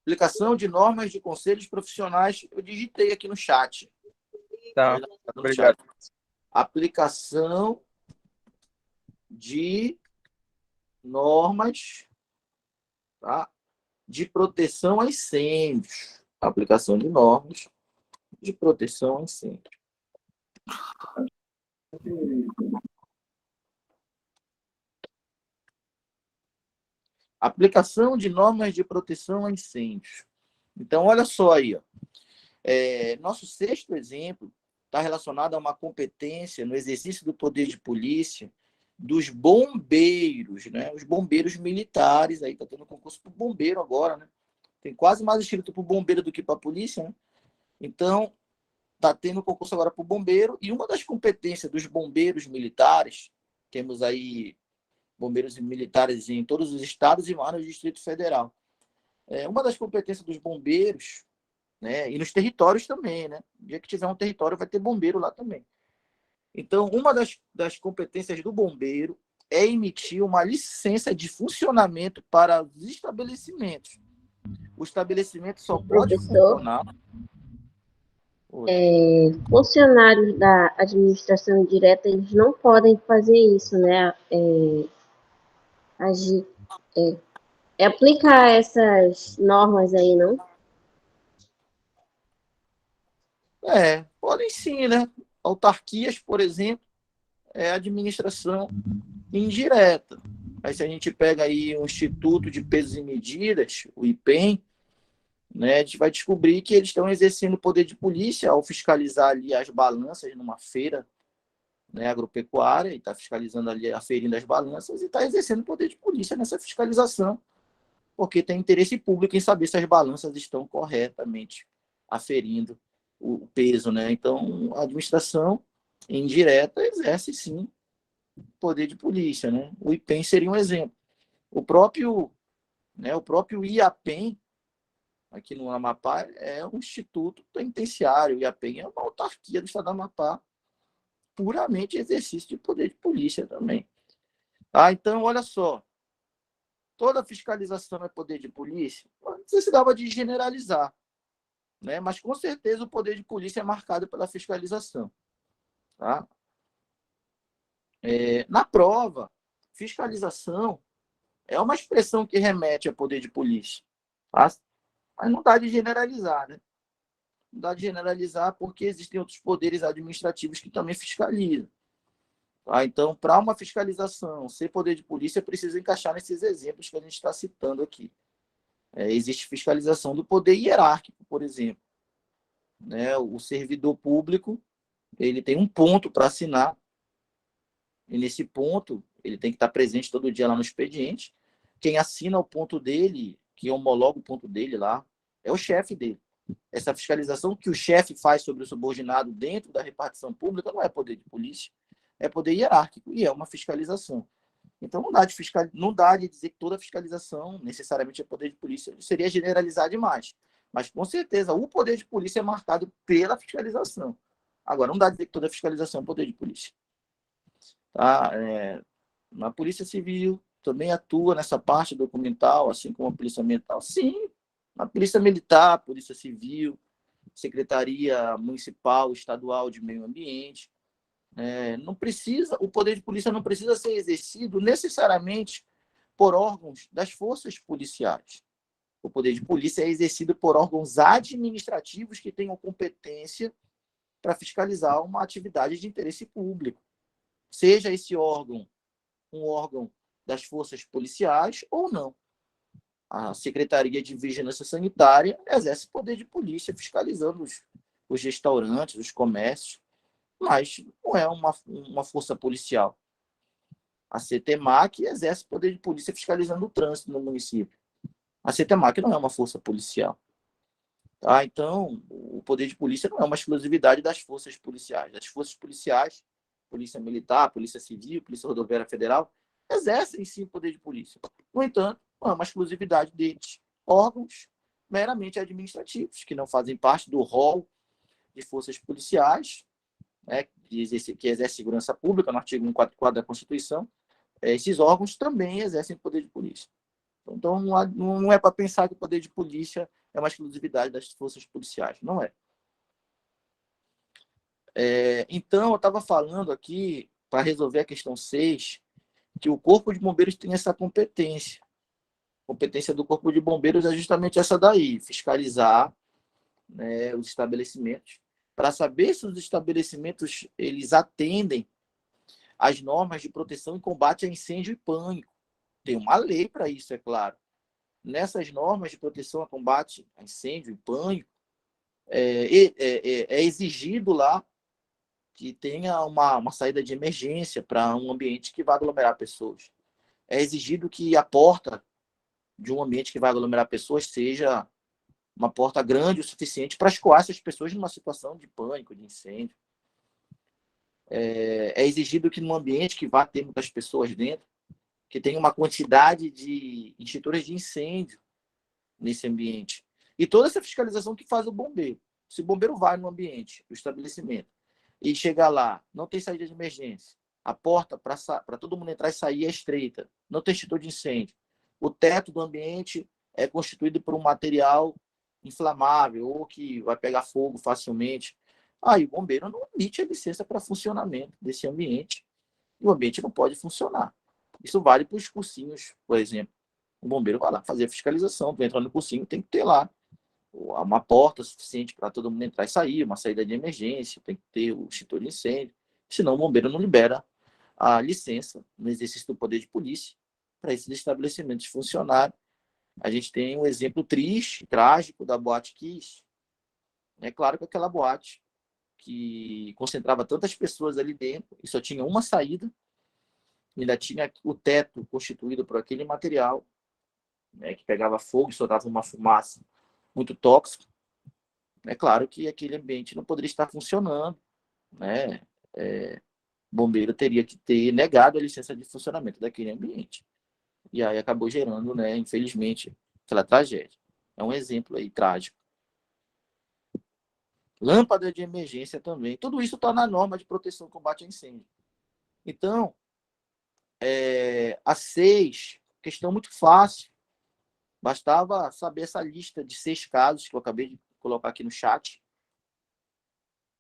Speaker 1: aplicação de normas de conselhos profissionais. Eu digitei aqui no chat.
Speaker 5: Tá, obrigado.
Speaker 1: Aplicação de normas, tá, de proteção a incêndios. Aplicação de normas de proteção a incêndios. Aplicação de normas de proteção a incêndios. Então, olha só aí. Ó. Nosso sexto exemplo está relacionado a uma competência no exercício do poder de polícia dos bombeiros, né? Os bombeiros militares. Aí está tendo concurso para o bombeiro agora, né? Tem quase mais inscrito para o bombeiro do que para a polícia, né? Então, está tendo concurso agora para o bombeiro. E uma das competências dos bombeiros militares, temos aí bombeiros militares em todos os estados e mais no Distrito Federal. Uma das competências dos bombeiros, né, e nos territórios também, né? No dia que tiver um território, vai ter bombeiro lá também. Então, uma das competências do bombeiro é emitir uma licença de funcionamento para os estabelecimentos. O estabelecimento só pode funcionar...
Speaker 12: Funcionários da administração indireta, eles não podem fazer isso, né? Aplicar essas normas aí, não?
Speaker 1: Podem sim, né? Autarquias, por exemplo, é administração indireta. Aí se a gente pega aí o Instituto de Pesos e Medidas, o IPEM, né, a gente vai descobrir que eles estão exercendo o poder de polícia ao fiscalizar ali as balanças numa feira né, agropecuária, e está fiscalizando ali, aferindo as balanças, e está exercendo o poder de polícia nessa fiscalização, porque tem interesse público em saber se as balanças estão corretamente aferindo o peso, né? Então, a administração indireta exerce, sim, poder de polícia, né? O IPEM seria um exemplo. O próprio IAPEM, aqui no Amapá, é um instituto penitenciário. O IAPEM é uma autarquia do estado do Amapá, puramente exercício de poder de polícia também. Então, olha só, toda fiscalização é poder de polícia? Não sei se dava de generalizar, né? Mas com certeza o poder de polícia é marcado pela fiscalização. Tá? Na prova, fiscalização é uma expressão que remete a poder de polícia. Tá? Mas não dá de generalizar, né? Não dá de generalizar porque existem outros poderes administrativos que também fiscalizam. Tá? Então, para uma fiscalização ser poder de polícia, precisa encaixar nesses exemplos que a gente está citando aqui. Existe fiscalização do poder hierárquico, por exemplo. Né? O servidor público ele tem um ponto para assinar, e nesse ponto ele tem que estar presente todo dia lá no expediente. Quem assina o ponto dele, que homologa o ponto dele lá, é o chefe dele. Essa fiscalização que o chefe faz sobre o subordinado dentro da repartição pública não é poder de polícia, é poder hierárquico, e é uma fiscalização. Então, não dá de dizer que toda fiscalização necessariamente é poder de polícia, seria generalizar demais. Mas, com certeza, o poder de polícia é marcado pela fiscalização. Agora, não dá de dizer que toda fiscalização é poder de polícia. Tá? A Polícia Civil também atua nessa parte documental, assim como a Polícia Ambiental. Sim, a Polícia Militar, a Polícia Civil, Secretaria Municipal, Estadual de Meio Ambiente. O poder de polícia não precisa ser exercido necessariamente por órgãos das forças policiais. O poder de polícia é exercido por órgãos administrativos que tenham competência para fiscalizar uma atividade de interesse público. Seja esse órgão um órgão das forças policiais ou não. A Secretaria de Vigilância Sanitária exerce poder de polícia fiscalizando os restaurantes, os comércios, mas não é uma força policial. A CETEMAC exerce poder de polícia fiscalizando o trânsito no município. A CETEMAC não é uma força policial. Tá? Então, o poder de polícia não é uma exclusividade das forças policiais. As forças policiais, Polícia Militar, Polícia Civil, Polícia Rodoviária Federal, exercem sim o poder de polícia. No entanto, não é uma exclusividade deles. Órgãos meramente administrativos, que não fazem parte do rol de forças policiais, né, que exerce segurança pública, no artigo 144 da Constituição, esses órgãos também exercem poder de polícia. Então, não é para pensar que o poder de polícia é uma exclusividade das forças policiais. Não é. Então, eu estava falando aqui, para resolver a questão 6, que o Corpo de Bombeiros tem essa competência. A competência do Corpo de Bombeiros é justamente essa daí, fiscalizar, né, os estabelecimentos, para saber se os estabelecimentos eles atendem às normas de proteção e combate a incêndio e pânico. Tem uma lei para isso, é claro. Nessas normas de proteção a combate a incêndio e pânico, é exigido lá que tenha uma saída de emergência para um ambiente que vai aglomerar pessoas. É exigido que a porta de um ambiente que vai aglomerar pessoas seja uma porta grande o suficiente para escoar essas pessoas numa situação de pânico, de incêndio. É exigido que num ambiente que vá ter muitas pessoas dentro, que tenha uma quantidade de extintores de incêndio nesse ambiente. E toda essa fiscalização que faz o bombeiro. Se o bombeiro vai no ambiente, no estabelecimento, e chegar lá, não tem saída de emergência, a porta para todo mundo entrar e sair é estreita, não tem extintor de incêndio, o teto do ambiente é constituído por um material inflamável ou que vai pegar fogo facilmente, aí o bombeiro não emite a licença para funcionamento desse ambiente e o ambiente não pode funcionar. Isso vale para os cursinhos, por exemplo. O bombeiro vai lá fazer a fiscalização, tu entra no cursinho, tem que ter lá uma porta suficiente para todo mundo entrar e sair, uma saída de emergência, tem que ter o extintor de incêndio, senão o bombeiro não libera a licença no exercício do poder de polícia para esses estabelecimentos funcionarem. A gente tem um exemplo triste, trágico da Boate Kiss. É claro que aquela boate que concentrava tantas pessoas ali dentro e só tinha uma saída, ainda tinha o teto constituído por aquele material, né, que pegava fogo e soltava uma fumaça muito tóxica. É claro que aquele ambiente não poderia estar funcionando, né? O bombeiro teria que ter negado a licença de funcionamento daquele ambiente. E aí acabou gerando, né, infelizmente, aquela tragédia. É um exemplo aí trágico. Lâmpada de emergência também. Tudo isso está na norma de proteção e combate a incêndio. Então, a 6, questão muito fácil. Bastava saber essa lista de 6 casos que eu acabei de colocar aqui no chat.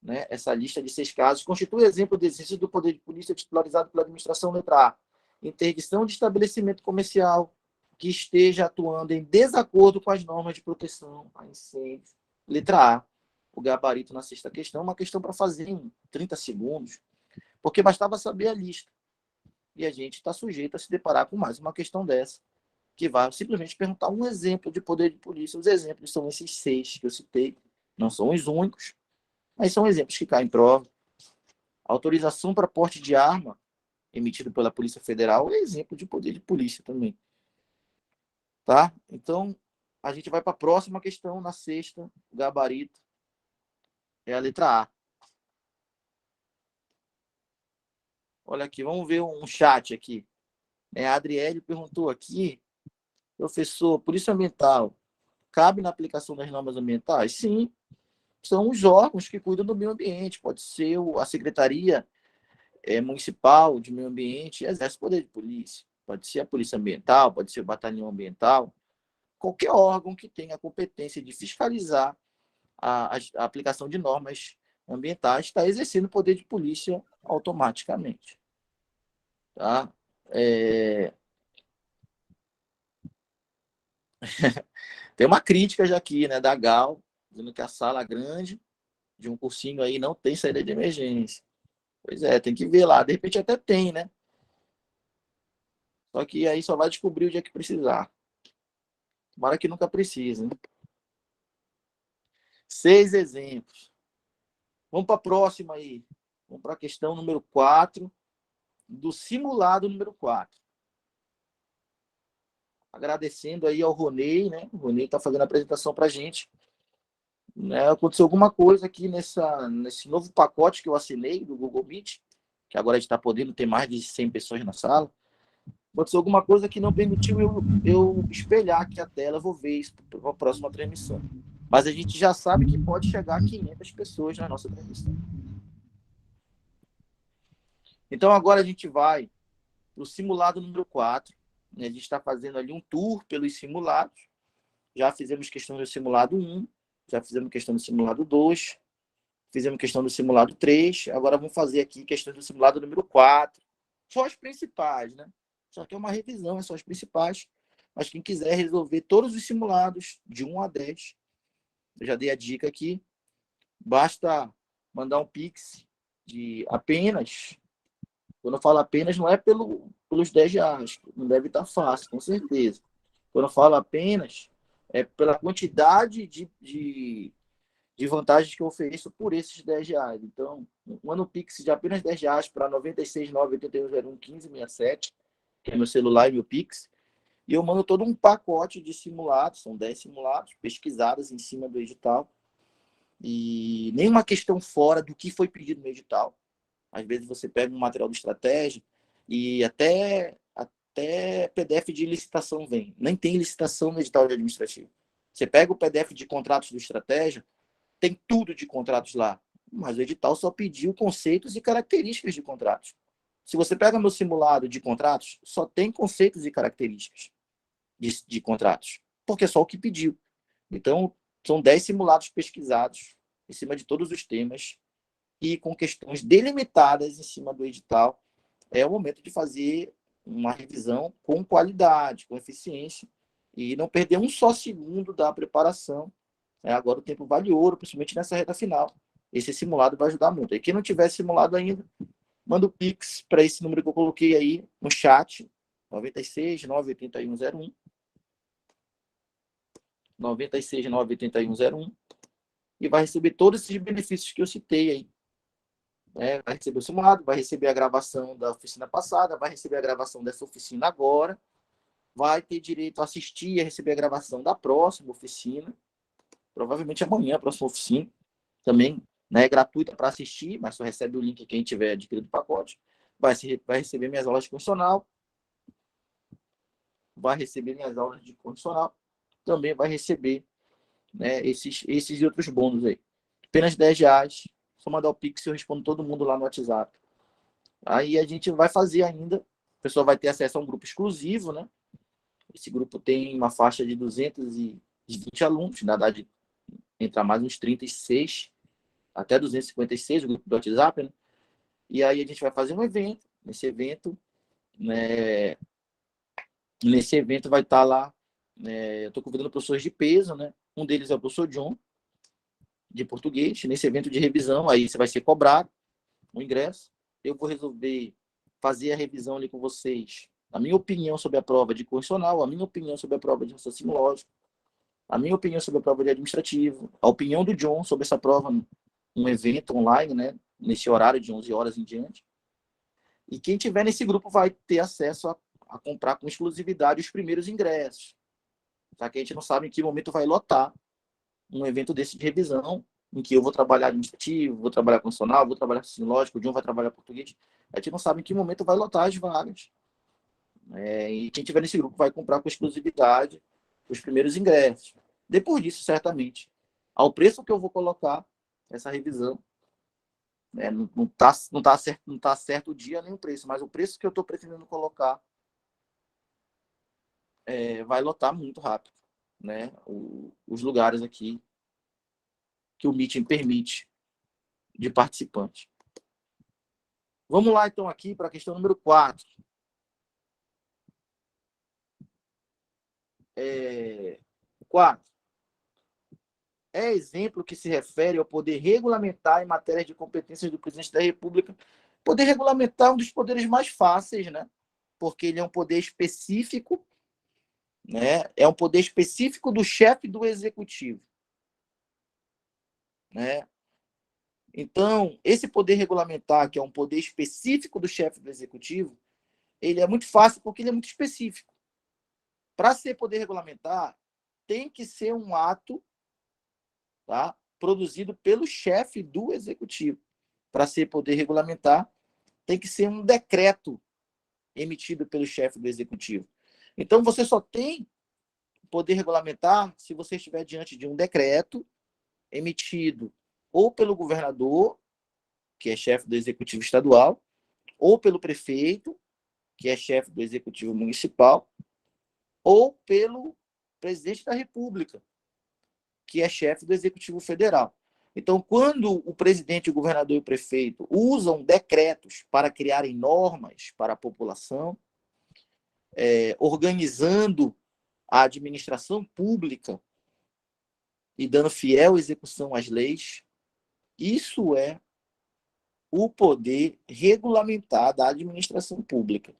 Speaker 1: Né? Essa lista de 6 casos constitui exemplo de exercício do poder de polícia titularizado pela administração. Letra A. Interdição de estabelecimento comercial que esteja atuando em desacordo com as normas de proteção a incêndios. Letra A. O gabarito na 6ª questão, uma questão para fazer em 30 segundos, porque bastava saber a lista. E a gente está sujeito a se deparar com mais uma questão dessa, que vai simplesmente perguntar um exemplo de poder de polícia. Os exemplos são esses 6 que eu citei, não são os únicos, mas são exemplos que caem em prova. Autorização para porte de arma, emitido pela Polícia Federal, é exemplo de poder de polícia também. Tá? Então, a gente vai para a próxima questão, na 6ª, gabarito. É a letra A. Olha aqui, vamos ver um chat aqui. A Adriele perguntou aqui, professor, Polícia Ambiental, cabe na aplicação das normas ambientais? Sim, são os órgãos que cuidam do meio ambiente. Pode ser a Secretaria Municipal de Meio Ambiente, exerce poder de polícia. Pode ser a Polícia Ambiental, pode ser o Batalhão Ambiental. Qualquer órgão que tenha a competência de fiscalizar a aplicação de normas ambientais está exercendo o poder de polícia automaticamente. Tá? Tem uma crítica já aqui, né, da Gal, dizendo que a sala grande de um cursinho aí não tem saída de emergência. Pois é, tem que ver lá. De repente até tem, né? Só que aí só vai descobrir o dia que precisar. Tomara que nunca precise, né? 6 exemplos. Vamos para a próxima aí. Vamos para a questão número 4, do simulado número 4. Agradecendo aí ao Ronei, né? O Ronei está fazendo a apresentação para a gente. Né? Aconteceu alguma coisa aqui nesse novo pacote que eu assinei do Google Meet, que agora a gente está podendo ter mais de 100 pessoas na sala. Aconteceu alguma coisa que não permitiu eu espelhar aqui a tela. Eu vou ver isso para a próxima transmissão. Mas a gente já sabe que pode chegar a 500 pessoas na nossa transmissão. Então, agora a gente vai para o simulado número 4. Né? A gente está fazendo ali um tour pelos simulados. Já fizemos questão do simulado 1, já fizemos questão do simulado 2, fizemos questão do simulado 3, agora vamos fazer aqui questão do simulado número 4. Só as principais, né? Só que é uma revisão, é só as principais. Mas quem quiser resolver todos os simulados de 1 a 10, eu já dei a dica aqui, basta mandar um Pix de apenas, quando eu falo apenas, não é pelos 10 reais, não deve estar fácil, com certeza. Quando eu falo apenas, é pela quantidade de vantagens que eu ofereço por esses 10 reais. Então, manda um Pix de apenas 10 reais para 96981011567, que é meu celular e meu Pix, e eu mando todo um pacote de simulados, são 10 simulados, pesquisados em cima do edital, e nenhuma questão fora do que foi pedido no edital. Às vezes você pega um material de estratégia e até PDF de licitação vem. Nem tem licitação no edital de administrativo. Você pega o PDF de contratos do estratégia, tem tudo de contratos lá, mas o edital só pediu conceitos e características de contratos. Se você pega meu simulado de contratos, só tem conceitos e características de contratos, porque é só o que pediu. Então, são 10 simulados pesquisados em cima de todos os temas e com questões delimitadas em cima do edital. É o momento de fazer uma revisão com qualidade, com eficiência, e não perder um só segundo da preparação. Agora o tempo vale ouro, principalmente nessa reta final. Esse simulado vai ajudar muito. E quem não tiver simulado ainda, manda o Pix para esse número que eu coloquei aí no chat, 96 98101. 96 98101. e vai receber todos esses benefícios que eu citei aí. Vai receber o simulado, vai receber a gravação da oficina passada, vai receber a gravação dessa oficina agora, vai ter direito a assistir e a receber a gravação da próxima oficina, provavelmente amanhã, a próxima oficina, também, né, gratuita para assistir, mas só recebe o link quem tiver adquirido o pacote. Vai receber minhas aulas de condicional, vai receber minhas aulas de condicional, também vai receber, né, esses outros bônus aí. Apenas R$10, só mandar o Pix, eu respondo todo mundo lá no WhatsApp. Aí a gente vai fazer ainda, o pessoal vai ter acesso a um grupo exclusivo, né? Esse grupo tem uma faixa de 220 alunos, na verdade, entra mais uns 36, até 256, o grupo do WhatsApp, né? E aí a gente vai fazer um evento, né? Nesse evento vai estar lá, eu estou convidando professores de peso, né? Um deles é o professor John, de português. Nesse evento de revisão, aí você vai ser cobrado o ingresso. Eu vou resolver fazer a revisão ali com vocês, a minha opinião sobre a prova de constitucional, a minha opinião sobre a prova de raciocínio lógico, a minha opinião sobre a prova de administrativo, a opinião do John sobre essa prova, um evento online, né? Nesse horário de 11 horas em diante. E quem tiver nesse grupo vai ter acesso a comprar com exclusividade os primeiros ingressos. Tá? Que a gente não sabe em que momento vai lotar um evento desse de revisão, em que eu vou trabalhar administrativo, vou trabalhar constitucional, vou trabalhar raciocínio lógico, o John vai trabalhar português. A gente não sabe em que momento vai lotar as vagas. E quem tiver nesse grupo vai comprar com exclusividade os primeiros ingressos. Depois disso, certamente, ao preço que eu vou colocar essa revisão, não tá certo o dia nem o preço, mas o preço que eu estou pretendendo colocar vai lotar muito rápido, né? Os lugares aqui que o Meeting permite de participantes. Vamos lá, então, aqui para a questão número 4. 4. É exemplo que se refere ao poder regulamentar em matéria de competências do presidente da República. Poder regulamentar é um dos poderes mais fáceis, né? Porque ele é um poder específico, né? É um poder específico do chefe do executivo, né? Então, esse poder regulamentar, que é um poder específico do chefe do executivo, ele é muito fácil porque ele é muito específico. Para ser poder regulamentar, tem que ser um ato, tá, produzido pelo chefe do executivo. Para ser poder regulamentar, tem que ser um decreto emitido pelo chefe do executivo. Então, você só tem poder regulamentar se você estiver diante de um decreto emitido ou pelo governador, que é chefe do executivo estadual, ou pelo prefeito, que é chefe do executivo municipal, ou pelo presidente da República, que é chefe do executivo federal. Então, quando o presidente, o governador e o prefeito usam decretos para criarem normas para a população, organizando a administração pública e dando fiel execução às leis, isso é o poder regulamentar da administração pública.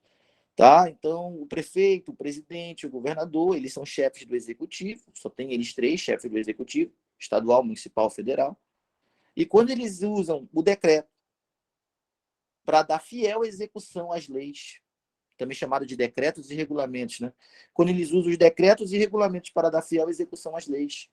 Speaker 1: Tá? Então, o prefeito, o presidente, o governador, eles são chefes do executivo, só tem eles 3 chefes do executivo, estadual, municipal, federal. E quando eles usam o decreto para dar fiel execução às leis, também chamado de decretos e regulamentos, né? Quando eles usam os decretos e regulamentos para dar fiel execução às leis,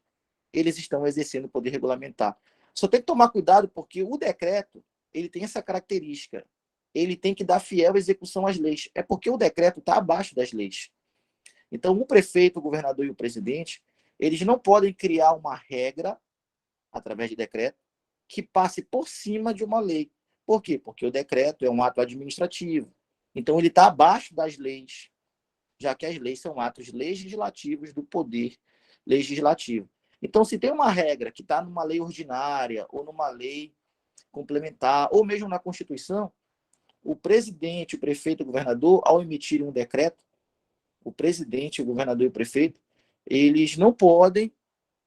Speaker 1: eles estão exercendo o poder regulamentar. Só tem que tomar cuidado porque o decreto, ele tem essa característica. Ele tem que dar fiel execução às leis. É porque o decreto está abaixo das leis. Então, o prefeito, o governador e o presidente, eles não podem criar uma regra, através de decreto, que passe por cima de uma lei. Por quê? Porque o decreto é um ato administrativo. Então, ele está abaixo das leis, já que as leis são atos legislativos do poder legislativo. Então, se tem uma regra que está numa lei ordinária, ou numa lei complementar, ou mesmo na Constituição, o presidente, o prefeito, o governador, ao emitirem um decreto, o presidente, o governador e o prefeito, eles não podem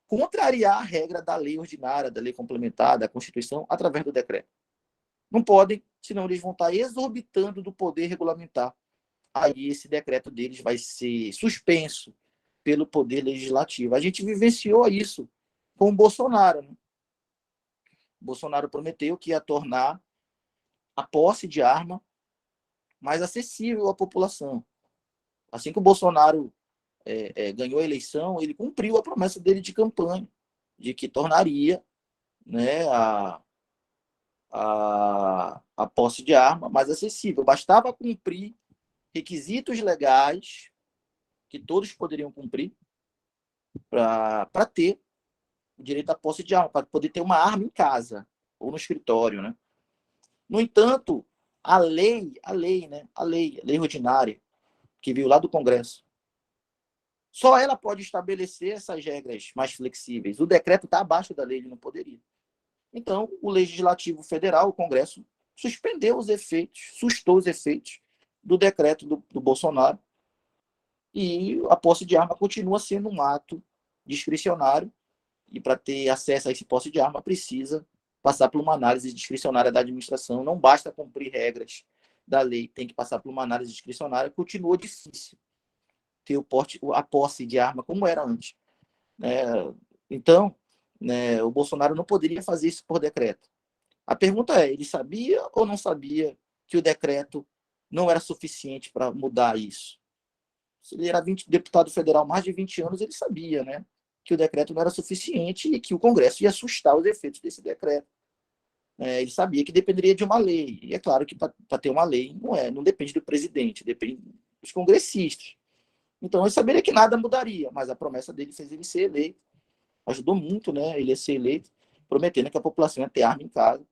Speaker 1: contrariar a regra da lei ordinária, da lei complementar, da Constituição, através do decreto. Não podem, senão eles vão estar exorbitando do poder regulamentar. Aí esse decreto deles vai ser suspenso pelo poder legislativo. A gente vivenciou isso com o Bolsonaro, né? Bolsonaro prometeu que ia tornar a posse de arma mais acessível à população. Assim que o Bolsonaro ganhou a eleição, ele cumpriu a promessa dele de campanha, de que tornaria, né, a posse de arma mais acessível. Bastava cumprir requisitos legais que todos poderiam cumprir para ter o direito à posse de arma, para poder ter uma arma em casa ou no escritório, né? No entanto, a lei ordinária que veio lá do Congresso, só ela pode estabelecer essas regras mais flexíveis. O decreto está abaixo da lei, ele não poderia. Então, o Legislativo Federal, o Congresso, suspendeu os efeitos, sustou os efeitos do decreto do Bolsonaro, e a posse de arma continua sendo um ato discricionário, e para ter acesso a esse posse de arma precisa passar por uma análise discricionária da administração. Não basta cumprir regras da lei, tem que passar por uma análise discricionária. Continua difícil ter a posse de arma como era antes. Então, o Bolsonaro não poderia fazer isso por decreto. A pergunta é, ele sabia ou não sabia que o decreto não era suficiente para mudar isso? Se ele era deputado federal há mais de 20 anos, ele sabia, né, que o decreto não era suficiente e que o Congresso ia assustar os efeitos desse decreto. Ele sabia que dependeria de uma lei. E é claro que para ter uma lei não depende do presidente, depende dos congressistas. Então, ele saberia que nada mudaria, mas a promessa dele fez ele ser eleito. Ajudou muito, né, ele a ser eleito, prometendo que a população ia ter arma em casa.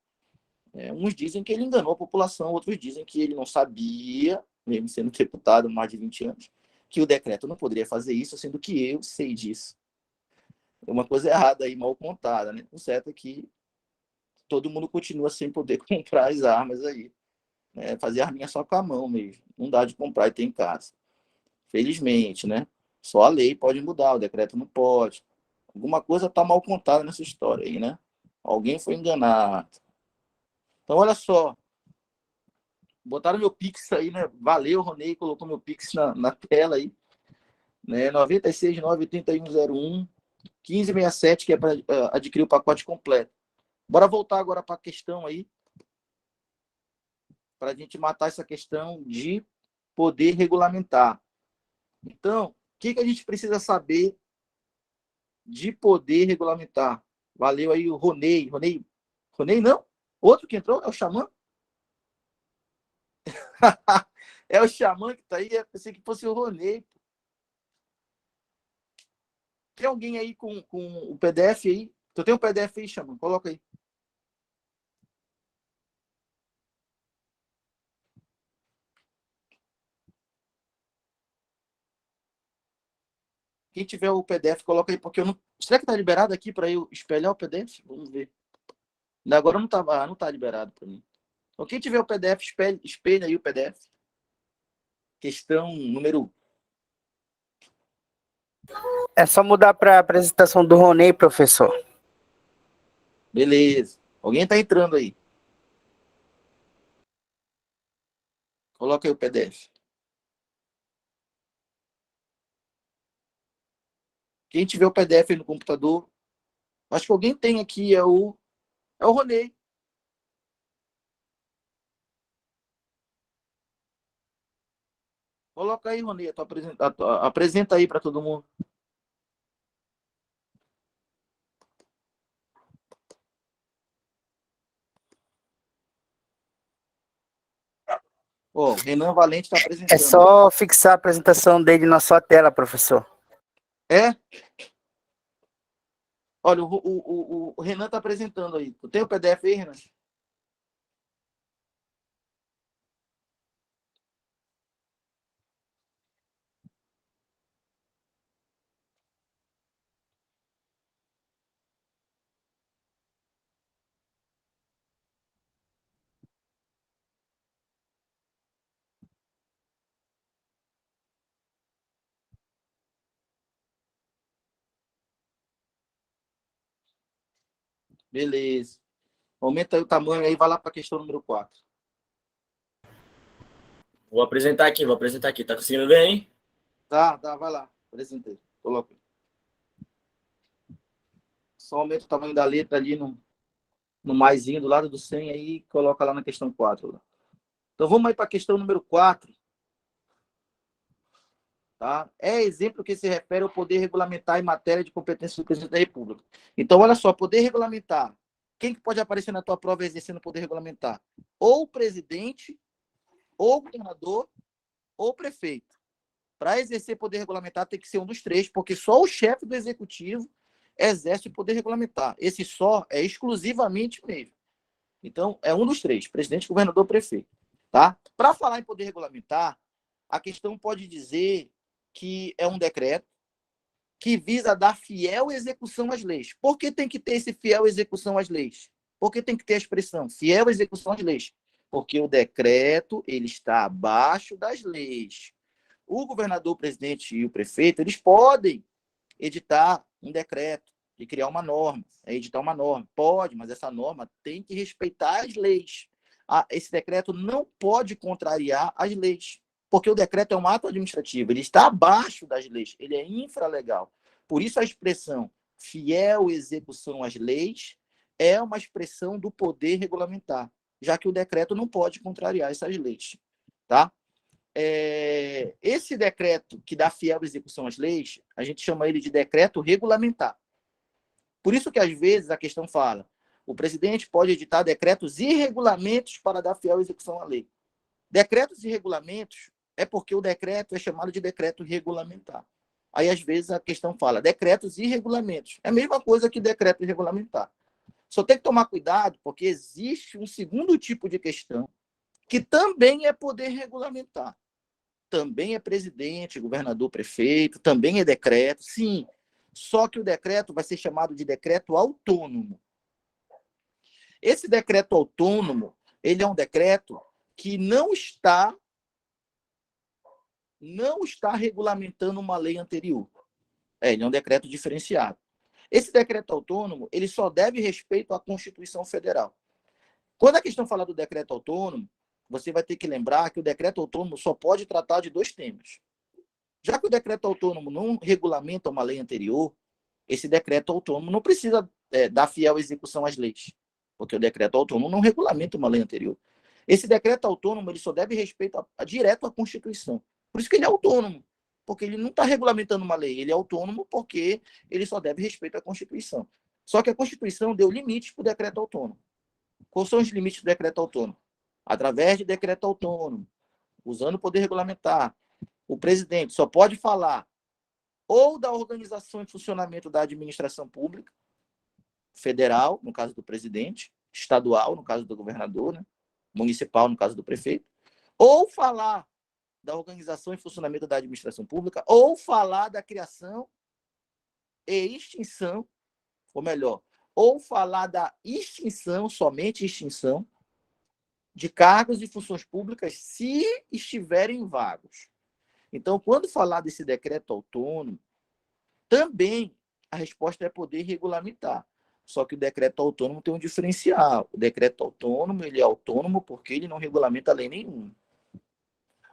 Speaker 1: Uns dizem que ele enganou a população, outros dizem que ele não sabia, mesmo sendo deputado há mais de 20 anos, que o decreto não poderia fazer isso, sendo que eu sei disso. É uma coisa errada aí, mal contada, né? O certo é que todo mundo continua sem poder comprar as armas aí. Fazer arminha só com a mão mesmo. Não dá de comprar e ter em casa. Felizmente, né? Só a lei pode mudar, o decreto não pode. Alguma coisa está mal contada nessa história aí, né? Alguém foi enganado. Então, olha só. Botaram meu Pix aí, né? Valeu, Ronei, colocou meu Pix na tela aí. Né? 96.93101 1567, que é para adquirir o pacote completo. Bora voltar agora para a questão aí, para a gente matar essa questão de poder regulamentar. Então, o que a gente precisa saber de poder regulamentar? Valeu aí o Ronei. Ronei não? Outro que entrou é o Xamã? É o Xamã que está aí? Eu pensei que fosse o Ronei. Tem alguém aí com o PDF aí? Tu tem um PDF aí, Xamã? Coloca aí. Quem tiver o PDF, coloca aí, porque eu não... Será que tá liberado aqui para eu espelhar o PDF? Vamos ver. Agora não tá liberado para mim. Então, quem tiver o PDF, espelha aí o PDF. Questão número...
Speaker 13: É só mudar para a apresentação do Ronei, professor.
Speaker 1: Beleza. Alguém tá entrando aí. Coloca aí o PDF. Quem tiver o PDF aí no computador, acho que alguém tem aqui, é o Ronei. Coloca aí, Ronei, apresenta aí para todo mundo. Ó, Renan Valente está apresentando.
Speaker 13: É só fixar a apresentação dele na sua tela, professor.
Speaker 1: É? Olha, o Renan está apresentando aí. Tu tem o PDF aí, Renan? Beleza. Aumenta aí o tamanho aí, vai lá para a questão número 4.
Speaker 14: Vou apresentar aqui. Tá conseguindo ver, hein?
Speaker 1: Tá, vai lá. Apresentei. Coloca. Só aumenta o tamanho da letra ali no... no maisinho do lado do 100 aí, coloca lá na questão 4. Lá. Então vamos aí para a questão número 4. Tá? É exemplo que se refere ao poder regulamentar em matéria de competência do presidente da República. Então, olha só, poder regulamentar. Quem que pode aparecer na tua prova exercendo o poder regulamentar? Ou o presidente, ou o governador, ou o prefeito. Para exercer poder regulamentar tem que ser um dos três, porque só o chefe do executivo exerce o poder regulamentar. Esse só é exclusivamente mesmo. Então, é um dos três, presidente, governador, prefeito. Tá? Para falar em poder regulamentar, a questão pode dizer que é um decreto que visa dar fiel execução às leis. Por que tem que ter esse fiel execução às leis? Por que tem que ter a expressão fiel execução às leis? Porque o decreto ele está abaixo das leis. O governador, o presidente e o prefeito, eles podem editar um decreto e criar uma norma, editar uma norma. Pode, mas essa norma tem que respeitar as leis. Esse decreto não pode contrariar as leis, porque o decreto é um ato administrativo, ele está abaixo das leis, ele é infralegal. Por isso a expressão fiel execução às leis é uma expressão do poder regulamentar, já que o decreto não pode contrariar essas leis. Tá? Esse decreto que dá fiel execução às leis, a gente chama ele de decreto regulamentar. Por isso que, às vezes, a questão fala, o presidente pode editar decretos e regulamentos para dar fiel execução à lei. Decretos e regulamentos é porque o decreto é chamado de decreto regulamentar. Aí, às vezes, a questão fala decretos e regulamentos. É a mesma coisa que decreto e regulamentar. Só tem que tomar cuidado, porque existe um segundo tipo de questão, que também é poder regulamentar. Também é presidente, governador, prefeito, também é decreto, sim. Só que o decreto vai ser chamado de decreto autônomo. Esse decreto autônomo, ele é um decreto que não está regulamentando uma lei anterior. Ele é um decreto diferenciado. Esse decreto autônomo, ele só deve respeito à Constituição Federal. Quando a questão fala do decreto autônomo, você vai ter que lembrar que o decreto autônomo só pode tratar de 2 temas. Já que o decreto autônomo não regulamenta uma lei anterior, esse decreto autônomo não precisa dar fiel execução às leis, porque o decreto autônomo não regulamenta uma lei anterior. Esse decreto autônomo ele só deve respeito direto à Constituição. Por isso que ele é autônomo, porque ele não está regulamentando uma lei, ele é autônomo porque ele só deve respeito à Constituição. Só que a Constituição deu limites para o decreto autônomo. Quais são os limites do decreto autônomo? Através de decreto autônomo, usando o poder regulamentar, o presidente só pode falar ou da organização e funcionamento da administração pública, federal, no caso do presidente, estadual, no caso do governador, né? Municipal, no caso do prefeito, ou falar da organização e funcionamento da administração pública, ou falar da criação e extinção, ou melhor, ou falar da extinção, somente extinção, de cargos e funções públicas se estiverem vagos. Então, quando falar desse decreto autônomo, também a resposta é poder regulamentar. Só que o decreto autônomo tem um diferencial. O decreto autônomo, ele é autônomo porque ele não regulamenta lei nenhuma.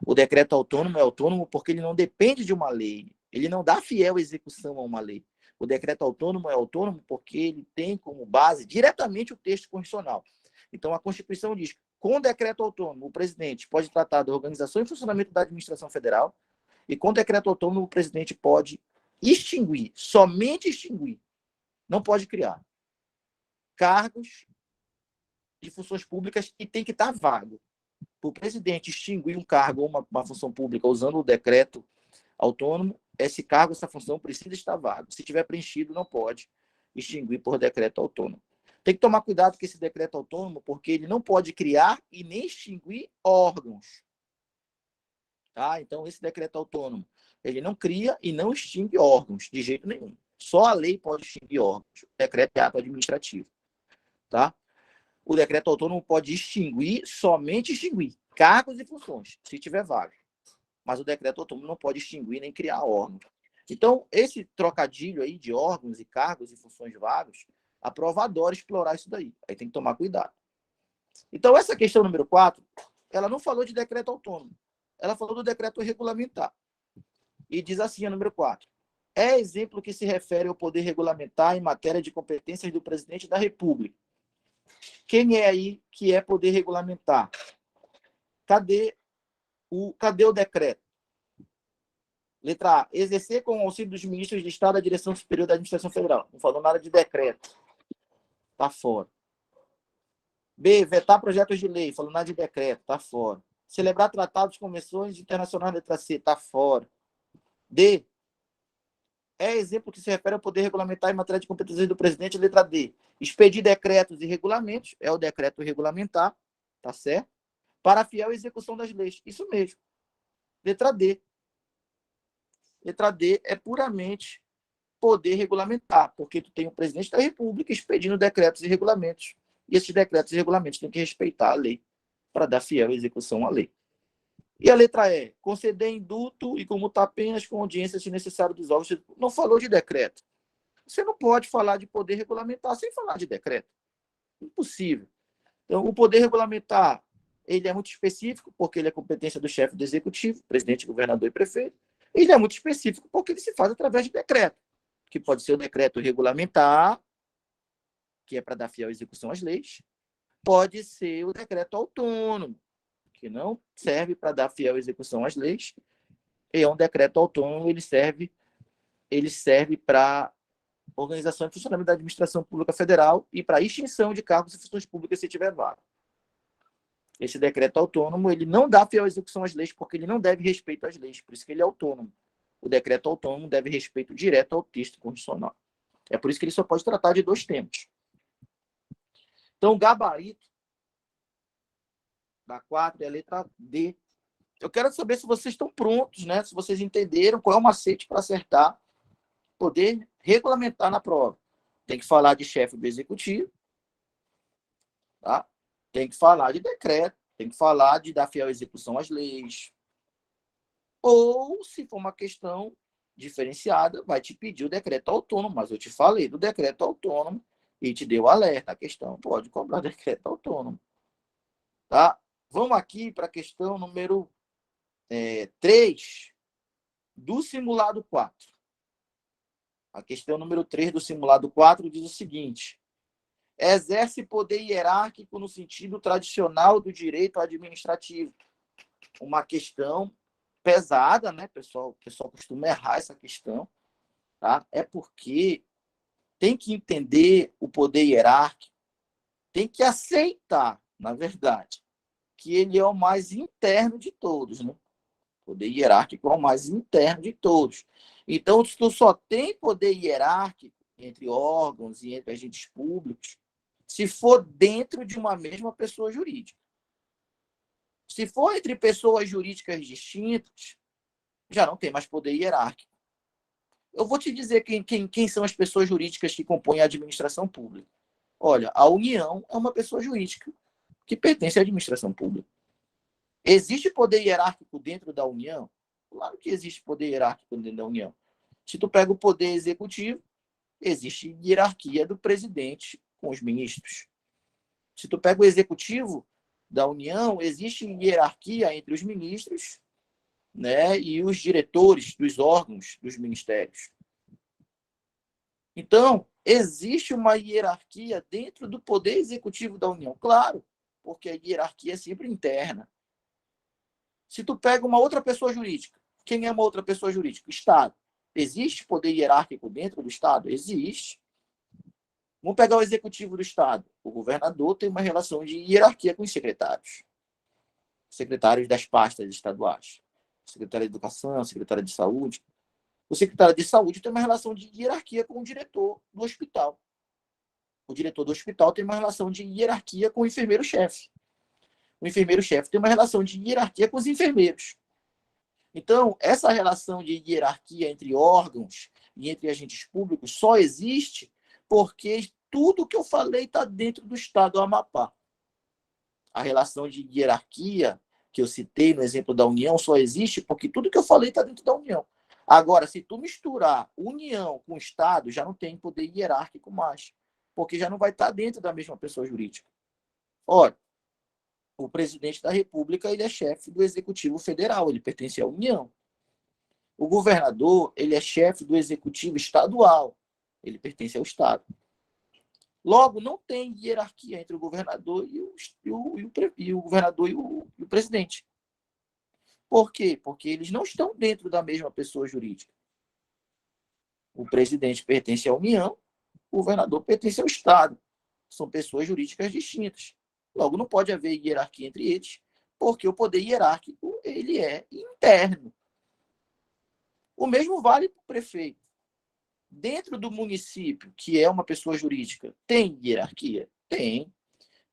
Speaker 1: O decreto autônomo é autônomo porque ele não depende de uma lei. Ele não dá fiel execução a uma lei. O decreto autônomo é autônomo porque ele tem como base diretamente o texto constitucional. Então, a Constituição diz que, com o decreto autônomo, o presidente pode tratar da organização e funcionamento da administração federal, e com o decreto autônomo, o presidente pode extinguir, somente extinguir, não pode criar, cargos de funções públicas e tem que estar vago. Para o presidente extinguir um cargo ou uma função pública usando o decreto autônomo, esse cargo, essa função precisa estar vago. Se tiver preenchido, não pode extinguir por decreto autônomo. Tem que tomar cuidado com esse decreto autônomo, porque ele não pode criar e nem extinguir órgãos. Tá? Então, esse decreto autônomo, ele não cria e não extingue órgãos, de jeito nenhum. Só a lei pode extinguir órgãos. O decreto é ato administrativo. Tá? O decreto autônomo pode extinguir, somente extinguir, cargos e funções, se tiver vaga. Mas o decreto autônomo não pode extinguir nem criar órgãos. Então, esse trocadilho aí de órgãos e cargos e funções vagos, a prova adora explorar isso daí. Aí tem que tomar cuidado. Então, essa questão número 4, ela não falou de decreto autônomo. Ela falou do decreto regulamentar. E diz assim, a número 4. É exemplo que se refere ao poder regulamentar em matéria de competências do presidente da República. Quem é aí que é poder regulamentar? Cadê o decreto? Letra A. Exercer com o auxílio dos ministros de Estado a direção superior da administração federal. Não falou nada de decreto. Está fora. B. Vetar projetos de lei. Falou nada de decreto. Está fora. Celebrar tratados, convenções internacionais. Letra C. Está fora. D. É exemplo que se refere ao poder regulamentar em matéria de competências do presidente. Letra D. Expedir decretos e regulamentos. É o decreto regulamentar. Tá certo? Para a fiel execução das leis. Isso mesmo. Letra D. Letra D é puramente poder regulamentar, porque tu tem o presidente da República expedindo decretos e regulamentos. E esses decretos e regulamentos têm que respeitar a lei para dar fiel execução à lei. E a letra E, conceder indulto e comutar penas com audiência se necessário dos órgãos. Não falou de decreto. Você não pode falar de poder regulamentar sem falar de decreto. Impossível. Então, o poder regulamentar, ele é muito específico, porque ele é competência do chefe do executivo, presidente, governador e prefeito. Ele é muito específico porque ele se faz através de decreto, que pode ser o decreto regulamentar, que é para dar fiel execução às leis, pode ser o decreto autônomo, que não serve para dar fiel execução às leis, é um decreto autônomo, ele serve para organização e funcionamento da administração pública federal e para extinção de cargos e funções públicas se tiver vaga. Esse decreto autônomo, ele não dá fiel execução às leis, porque ele não deve respeito às leis, por isso que ele é autônomo. O decreto autônomo deve respeito direto ao texto constitucional. É por isso que ele só pode tratar de 2 temas. Então, o gabarito da 4 é a letra D. Eu quero saber se vocês estão prontos, né? Se vocês entenderam qual é o macete para acertar, poder regulamentar na prova. Tem que falar de chefe do executivo, tá? Tem que falar de decreto, tem que falar de dar fiel execução às leis. Ou, se for uma questão diferenciada, vai te pedir o decreto autônomo. Mas eu te falei do decreto autônomo e te deu alerta. A questão pode cobrar decreto autônomo. Tá? Vamos aqui para a questão número 3 do simulado 4. A questão número 3 do simulado 4 diz o seguinte: exerce poder hierárquico no sentido tradicional do direito administrativo. Uma questão pesada, né, pessoal? O pessoal costuma errar essa questão, tá? É porque tem que entender o poder hierárquico, tem que aceitar, na verdade, que ele é o mais interno de todos, né? O poder hierárquico é o mais interno de todos. Então, se tu só tem poder hierárquico entre órgãos e entre agentes públicos, se for dentro de uma mesma pessoa jurídica. Se for entre pessoas jurídicas distintas, já não tem mais poder hierárquico. Eu vou te dizer quem são as pessoas jurídicas que compõem a administração pública. Olha, a União é uma pessoa jurídica que pertence à administração pública. Existe poder hierárquico dentro da União? Claro que existe poder hierárquico dentro da União. Se tu pega o poder executivo, existe hierarquia do presidente com os ministros. Se tu pega o executivo da União, existe hierarquia entre os ministros, né, e os diretores dos órgãos dos ministérios. Então, existe uma hierarquia dentro do poder executivo da União, claro, porque a hierarquia é sempre interna. Se tu pega uma outra pessoa jurídica, quem é uma outra pessoa jurídica? Estado. Existe poder hierárquico dentro do Estado? Existe. Vamos pegar o executivo do Estado. O governador tem uma relação de hierarquia com os secretários. Secretários das pastas estaduais. Secretário de Educação, secretário de Saúde. O secretário de Saúde tem uma relação de hierarquia com o diretor do hospital. O diretor do hospital tem uma relação de hierarquia com o enfermeiro-chefe. O enfermeiro-chefe tem uma relação de hierarquia com os enfermeiros. Então, essa relação de hierarquia entre órgãos e entre agentes públicos só existe porque tudo que eu falei está dentro do Estado do Amapá. A relação de hierarquia que eu citei no exemplo da União só existe porque tudo que eu falei está dentro da União. Agora, se tu misturar União com Estado, já não tem poder hierárquico mais, porque já não vai estar dentro da mesma pessoa jurídica. Ora, o presidente da República, ele é chefe do Executivo Federal, ele pertence à União. O governador, ele é chefe do Executivo Estadual, ele pertence ao Estado. Logo, não tem hierarquia entre o governador e o governador e o presidente. Por quê? Porque eles não estão dentro da mesma pessoa jurídica. O presidente pertence à União, o governador pertence ao Estado. São pessoas jurídicas distintas. Logo, não pode haver hierarquia entre eles, porque o poder hierárquico ele é interno. O mesmo vale para o prefeito. Dentro do município, que é uma pessoa jurídica, tem hierarquia? Tem.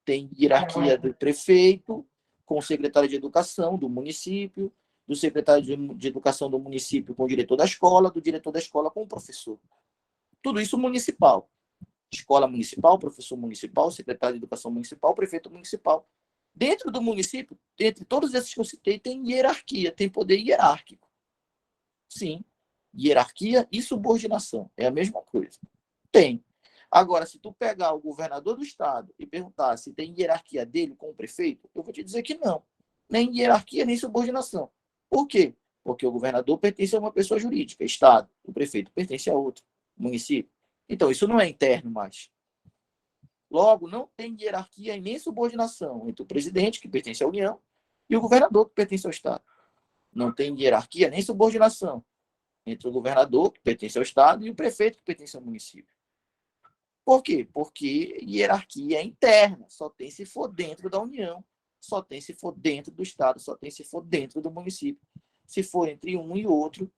Speaker 1: Tem hierarquia do prefeito com o secretário de educação do município, do secretário de educação do município com o diretor da escola, do diretor da escola com o professor. Tudo isso municipal. Escola municipal, professor municipal, secretário de educação municipal, prefeito municipal. Dentro do município, entre todos esses que eu citei, tem hierarquia, tem poder hierárquico. Sim. Hierarquia e subordinação. É a mesma coisa. Tem. Agora, se tu pegar o governador do estado e perguntar se tem hierarquia dele com o prefeito, eu vou te dizer que não. Nem hierarquia, nem subordinação. Por quê? Porque o governador pertence a uma pessoa jurídica, estado. O prefeito pertence a outro, município. Então, isso não é interno mais. Logo, não tem hierarquia e nem subordinação entre o presidente, que pertence à União, e o governador, que pertence ao estado. Não tem hierarquia nem subordinação entre o governador, que pertence ao estado, e o prefeito, que pertence ao município. Por quê? Porque hierarquia é interna, só tem se for dentro da União, só tem se for dentro do estado, só tem se for dentro do município. Se for entre um e outro,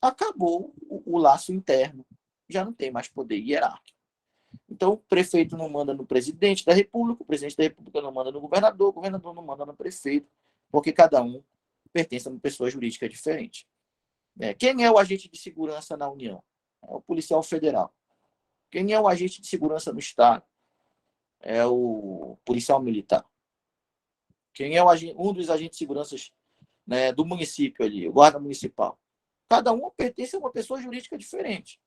Speaker 1: acabou o laço interno, já não tem mais poder hierárquico. Então, o prefeito não manda no presidente da República, o presidente da República não manda no governador, o governador não manda no prefeito, porque cada um pertence a uma pessoa jurídica diferente. Quem é o agente de segurança na União? É o policial federal. Quem é o agente de segurança no estado? É o policial militar. Quem é um dos agentes de segurança, né, do município ali, o guarda municipal? Cada um pertence a uma pessoa jurídica diferente.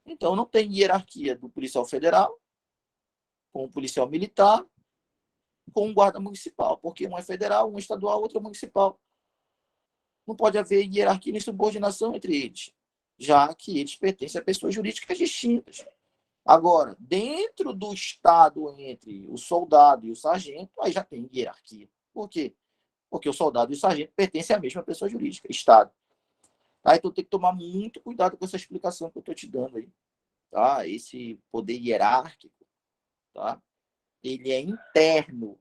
Speaker 1: Então, não tem hierarquia do policial federal com o policial militar com o guarda municipal, porque um é federal, um é estadual, outro é municipal. Não pode haver hierarquia nem subordinação entre eles, já que eles pertencem a pessoas jurídicas distintas. Agora, dentro do estado, entre o soldado e o sargento, aí já tem hierarquia. Por quê? Porque o soldado e o sargento pertencem à mesma pessoa jurídica, estado. Tá? Então tem que tomar muito cuidado com essa explicação que eu estou te dando aí. Tá? Esse poder hierárquico, tá? Ele é interno.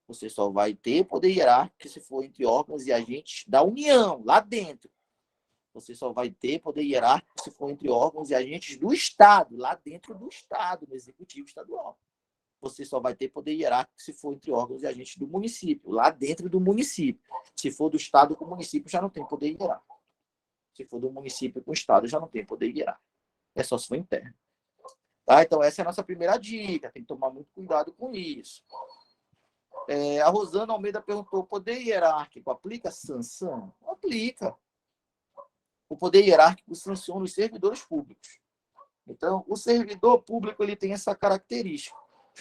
Speaker 1: Você só vai ter poder hierárquico se for entre órgãos e agentes da União, lá dentro. Você só vai ter poder hierárquico se for entre órgãos e agentes do Estado, lá dentro do Estado, no Executivo Estadual. Você só vai ter poder hierárquico se for entre órgãos e agentes do município, lá dentro do município. Se for do Estado com o município, já não tem poder hierárquico. Se for do município com o Estado, já não tem poder hierárquico. É só se for interno. Tá? Então, essa é a nossa primeira dica. Tem que tomar muito cuidado com isso. A Rosana Almeida perguntou: poder hierárquico aplica sanção? Aplica. O poder hierárquico sanciona os servidores públicos. Então, o servidor público ele tem essa característica.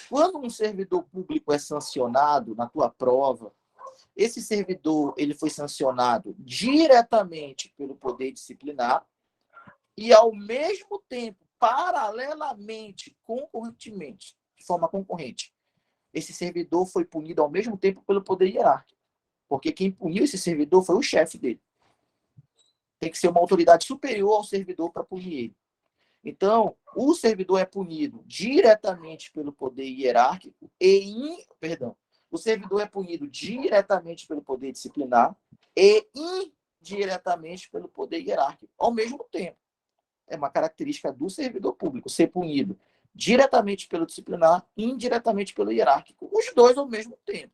Speaker 1: Quando um servidor público é sancionado na tua prova, esse servidor ele foi sancionado diretamente pelo poder disciplinar e, ao mesmo tempo, paralelamente, concorrentemente, de forma concorrente, esse servidor foi punido ao mesmo tempo pelo poder hierárquico. Porque quem puniu esse servidor foi o chefe dele. Tem que ser uma autoridade superior ao servidor para punir ele. Então, o servidor é punido diretamente pelo poder hierárquico o servidor é punido diretamente pelo poder disciplinar e indiretamente pelo poder hierárquico, ao mesmo tempo. É uma característica do servidor público ser punido diretamente pelo disciplinar e indiretamente pelo hierárquico, os dois ao mesmo tempo.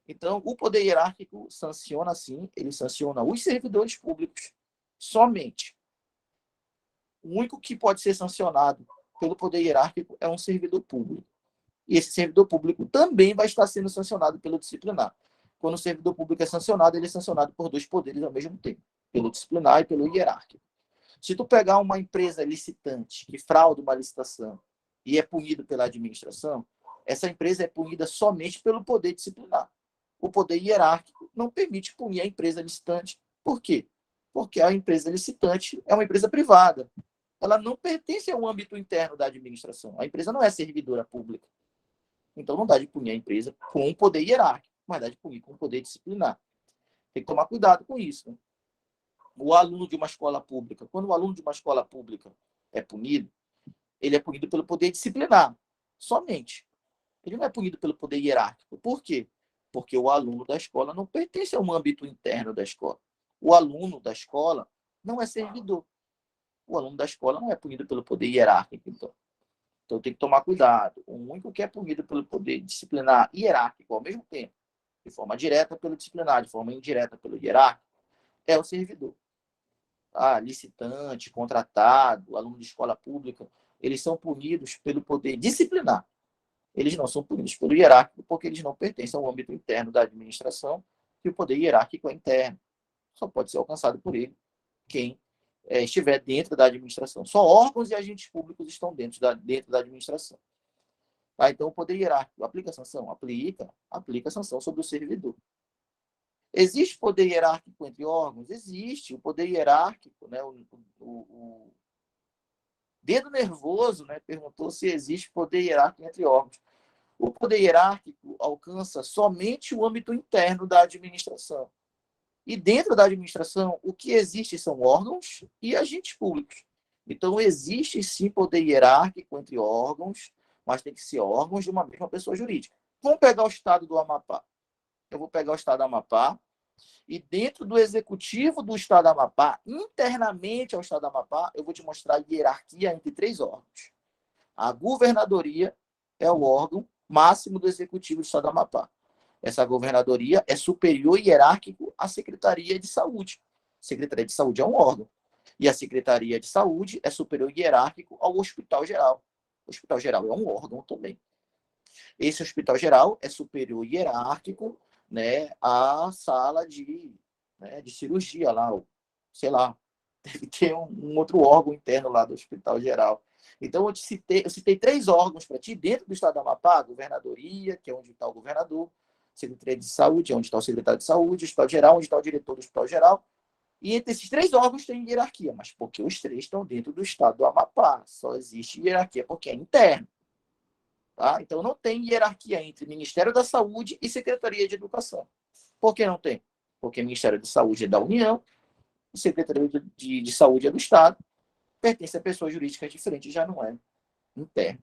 Speaker 1: Então, o poder hierárquico sanciona, sim, ele sanciona os servidores públicos somente. O único que pode ser sancionado pelo poder hierárquico é um servidor público. E esse servidor público também vai estar sendo sancionado pelo disciplinar. Quando o servidor público é sancionado, ele é sancionado por dois poderes ao mesmo tempo, pelo disciplinar e pelo hierárquico. Se tu pegar uma empresa licitante que frauda uma licitação e é punido pela administração, essa empresa é punida somente pelo poder disciplinar. O poder hierárquico não permite punir a empresa licitante. Por quê? Porque a empresa licitante é uma empresa privada. ela não pertence ao âmbito interno da administração. A empresa não é servidora pública. Então, não dá de punir a empresa com o poder hierárquico, mas dá de punir com o poder disciplinar. Tem que tomar cuidado com isso. Né? O aluno de uma escola pública, quando o aluno de uma escola pública é punido, ele é punido pelo poder disciplinar, somente. Ele não é punido pelo poder hierárquico. Por quê? Porque o aluno da escola não pertence ao âmbito interno da escola. O aluno da escola não é servidor. O aluno da escola não é punido pelo poder hierárquico, então tem que tomar cuidado. O único que é punido pelo poder disciplinar e hierárquico ao mesmo tempo, de forma direta pelo disciplinar, de forma indireta pelo hierárquico, é o servidor. Licitante, contratado, aluno de escola pública, eles são punidos pelo poder disciplinar. Eles não são punidos pelo hierárquico porque eles não pertencem ao âmbito interno da administração e o poder hierárquico é interno. Só pode ser alcançado por ele quem estiver dentro da administração. Só órgãos e agentes públicos estão dentro da administração. Então, o poder hierárquico aplica a sanção? Aplica a sanção sobre o servidor. Existe poder hierárquico entre órgãos? Existe. O poder hierárquico, né, o Dedo Nervoso, né, perguntou se existe poder hierárquico entre órgãos. O poder hierárquico alcança somente o âmbito interno da administração. E dentro da administração, o que existe são órgãos e agentes públicos. Então, existe sim poder hierárquico entre órgãos, mas tem que ser órgãos de uma mesma pessoa jurídica. Vamos pegar o estado do Amapá. Eu vou pegar o estado do Amapá e dentro do executivo do estado do Amapá, internamente ao estado do Amapá, eu vou te mostrar a hierarquia entre 3 órgãos. A governadoria é o órgão máximo do executivo do estado do Amapá. Essa governadoria é superior hierárquico à Secretaria de Saúde. A Secretaria de Saúde é um órgão. E a Secretaria de Saúde é superior hierárquico ao Hospital Geral. O Hospital Geral é um órgão também. Esse Hospital Geral é superior hierárquico, né, à sala de cirurgia lá, sei lá. Deve ter um outro órgão interno lá do Hospital Geral. Então, eu citei 3 órgãos para ti dentro do estado do Amapá: a governadoria, que é onde está o governador, Secretaria de Saúde, onde está o secretário de Saúde, o Hospital Geral, onde está o diretor do Hospital Geral. E entre esses 3 órgãos tem hierarquia, mas porque os 3 estão dentro do estado do Amapá. Só existe hierarquia porque é interno. Tá? Então, não tem hierarquia entre Ministério da Saúde e Secretaria de Educação. Por que não tem? Porque o Ministério da Saúde é da União, e Secretaria de Saúde é do Estado, pertence a pessoas jurídicas diferentes, já não é interno.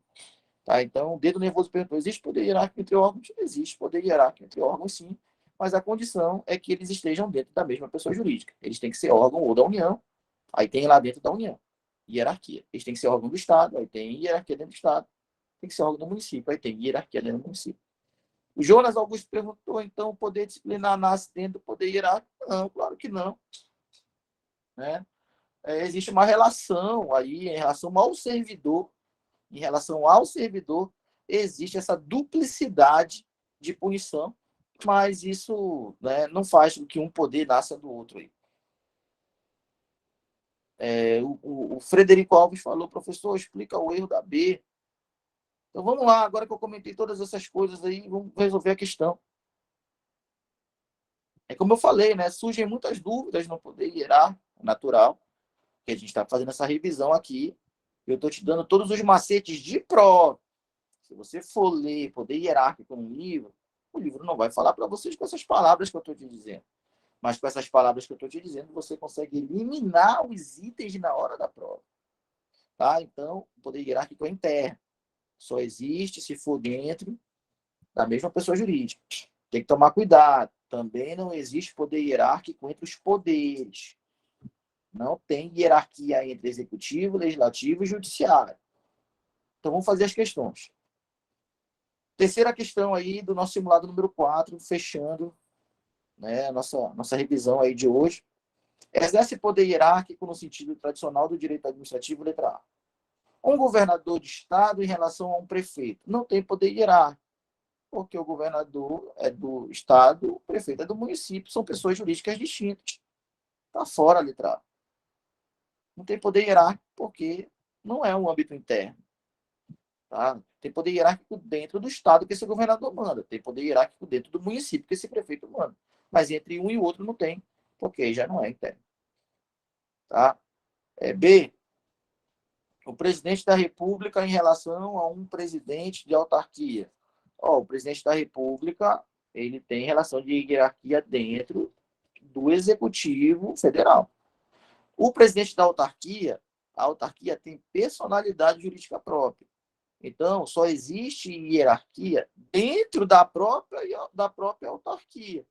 Speaker 1: Tá? Então, o Dedo Nervoso perguntou: existe poder hierárquico entre órgãos? Existe poder hierárquico entre órgãos, sim, mas a condição é que eles estejam dentro da mesma pessoa jurídica. Eles têm que ser órgão ou da União, aí tem lá dentro da União, hierarquia. Eles têm que ser órgão do Estado, aí tem hierarquia dentro do Estado. Tem que ser órgão do município, aí tem hierarquia dentro do município. O Jonas Augusto perguntou: então o poder disciplinar nasce dentro do poder hierárquico? Não, claro que não. Né? Existe uma relação aí, em relação ao servidor, existe essa duplicidade de punição, mas isso, né, não faz com que um poder nasça do outro. Aí. O Frederico Alves falou: professor, explica o erro da B. Então vamos lá, agora que eu comentei todas essas coisas aí, vamos resolver a questão. É como eu falei, né? Surgem muitas dúvidas no poder hierárquico natural, que a gente está fazendo essa revisão aqui. Eu estou te dando todos os macetes de prova. Se você for ler poder hierárquico no livro, o livro não vai falar para vocês com essas palavras que eu estou te dizendo. Mas com essas palavras que eu estou te dizendo, você consegue eliminar os itens na hora da prova. Tá? Então, o poder hierárquico é interno. Só existe se for dentro da mesma pessoa jurídica. Tem que tomar cuidado. Também não existe poder hierárquico entre os poderes. Não tem hierarquia entre executivo, legislativo e judiciário. Então, vamos fazer as questões. Terceira questão aí do nosso simulado número 4, fechando, né, a nossa revisão aí de hoje. Exerce poder hierárquico no sentido tradicional do direito administrativo, letra A. Um governador de estado em relação a um prefeito não tem poder hierárquico, porque o governador é do estado, o prefeito é do município, são pessoas jurídicas distintas. Está fora a letra A. Não tem poder hierárquico porque não é um âmbito interno. Tá? Tem poder hierárquico dentro do estado que esse governador manda. Tem poder hierárquico dentro do município que esse prefeito manda. Mas entre um e o outro não tem, porque já não é interno. Tá? B. O presidente da República em relação a um presidente de autarquia. O presidente da República, ele tem relação de hierarquia dentro do Executivo Federal. O presidente da autarquia, a autarquia tem personalidade jurídica própria. Então, só existe hierarquia dentro da própria autarquia.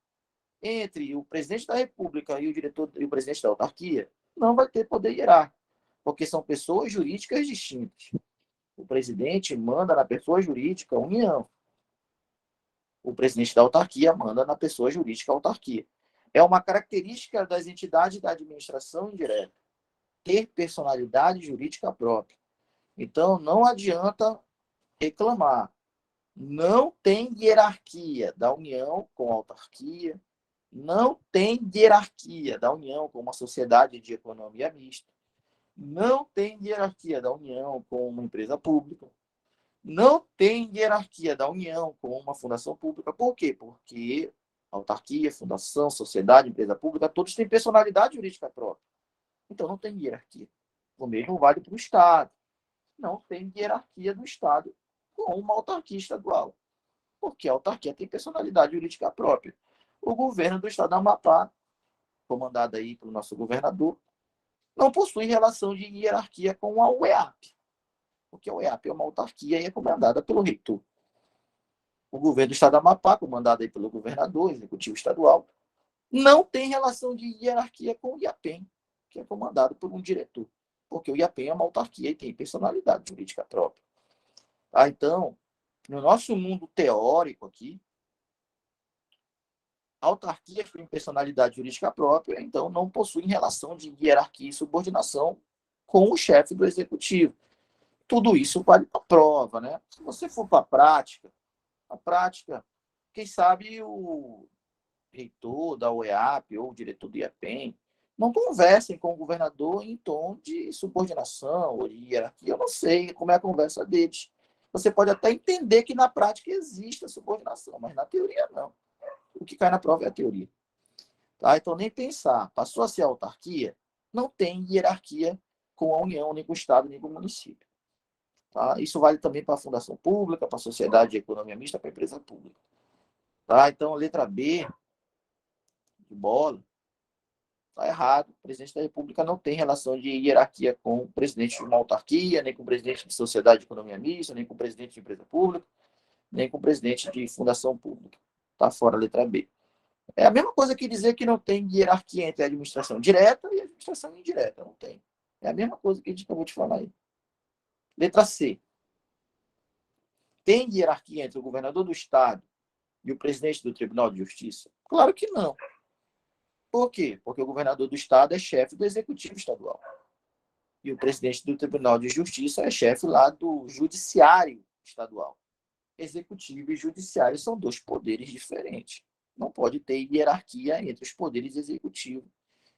Speaker 1: Entre o presidente da República e o diretor e o presidente da autarquia, não vai ter poder hierárquico, porque são pessoas jurídicas distintas. O presidente manda na pessoa jurídica União. O presidente da autarquia manda na pessoa jurídica autarquia. É uma característica das entidades da administração indireta ter personalidade jurídica própria. Então, não adianta reclamar. Não tem hierarquia da União com a autarquia, não tem hierarquia da União com uma sociedade de economia mista, não tem hierarquia da União com uma empresa pública, não tem hierarquia da União com uma fundação pública. Por quê? Porque autarquia, fundação, sociedade, empresa pública, todos têm personalidade jurídica própria. Então, não tem hierarquia. O mesmo vale para o Estado. Não tem hierarquia do Estado com uma autarquia estadual, porque a autarquia tem personalidade jurídica própria. O governo do Estado do Amapá, comandado aí pelo nosso governador, não possui relação de hierarquia com a UEAP, porque a UEAP é uma autarquia e é comandada pelo reitor. O governo do Estado do Amapá, comandado aí pelo governador, executivo estadual, não tem relação de hierarquia com o IAPEM, que é comandado por um diretor, porque o IAPEM é uma autarquia e tem personalidade jurídica própria. Então, no nosso mundo teórico aqui, autarquias têm personalidade jurídica própria, então não possuem relação de hierarquia e subordinação com o chefe do executivo. Tudo isso vale para a prova, né? Se você for para a prática, quem sabe o reitor da UEAP ou o diretor do IAPEM não conversem com o governador em tom de subordinação ou de hierarquia. Eu não sei como é a conversa deles. Você pode até entender que na prática existe a subordinação, mas na teoria não. O que cai na prova é a teoria. Tá? Então, nem pensar. Passou a ser autarquia, não tem hierarquia com a União, nem com o Estado, nem com o município. Tá? Isso vale também para a fundação pública, para a sociedade de economia mista, para a empresa pública. Tá? Então, letra B, de bola, está errado. O presidente da República não tem relação de hierarquia com o presidente de uma autarquia, nem com o presidente de sociedade de economia mista, nem com o presidente de empresa pública, nem com o presidente de fundação pública. Está fora a letra B. É a mesma coisa que dizer que não tem hierarquia entre a administração direta e a administração indireta. Não tem. É a mesma coisa que a gente acabou de falar aí. Letra C. Tem hierarquia entre o governador do Estado e o presidente do Tribunal de Justiça? Claro que não. Por quê? Porque o governador do Estado é chefe do Executivo Estadual. E o presidente do Tribunal de Justiça é chefe lá do Judiciário Estadual. Executivo e Judiciário são dois poderes diferentes. Não pode ter hierarquia entre os poderes Executivo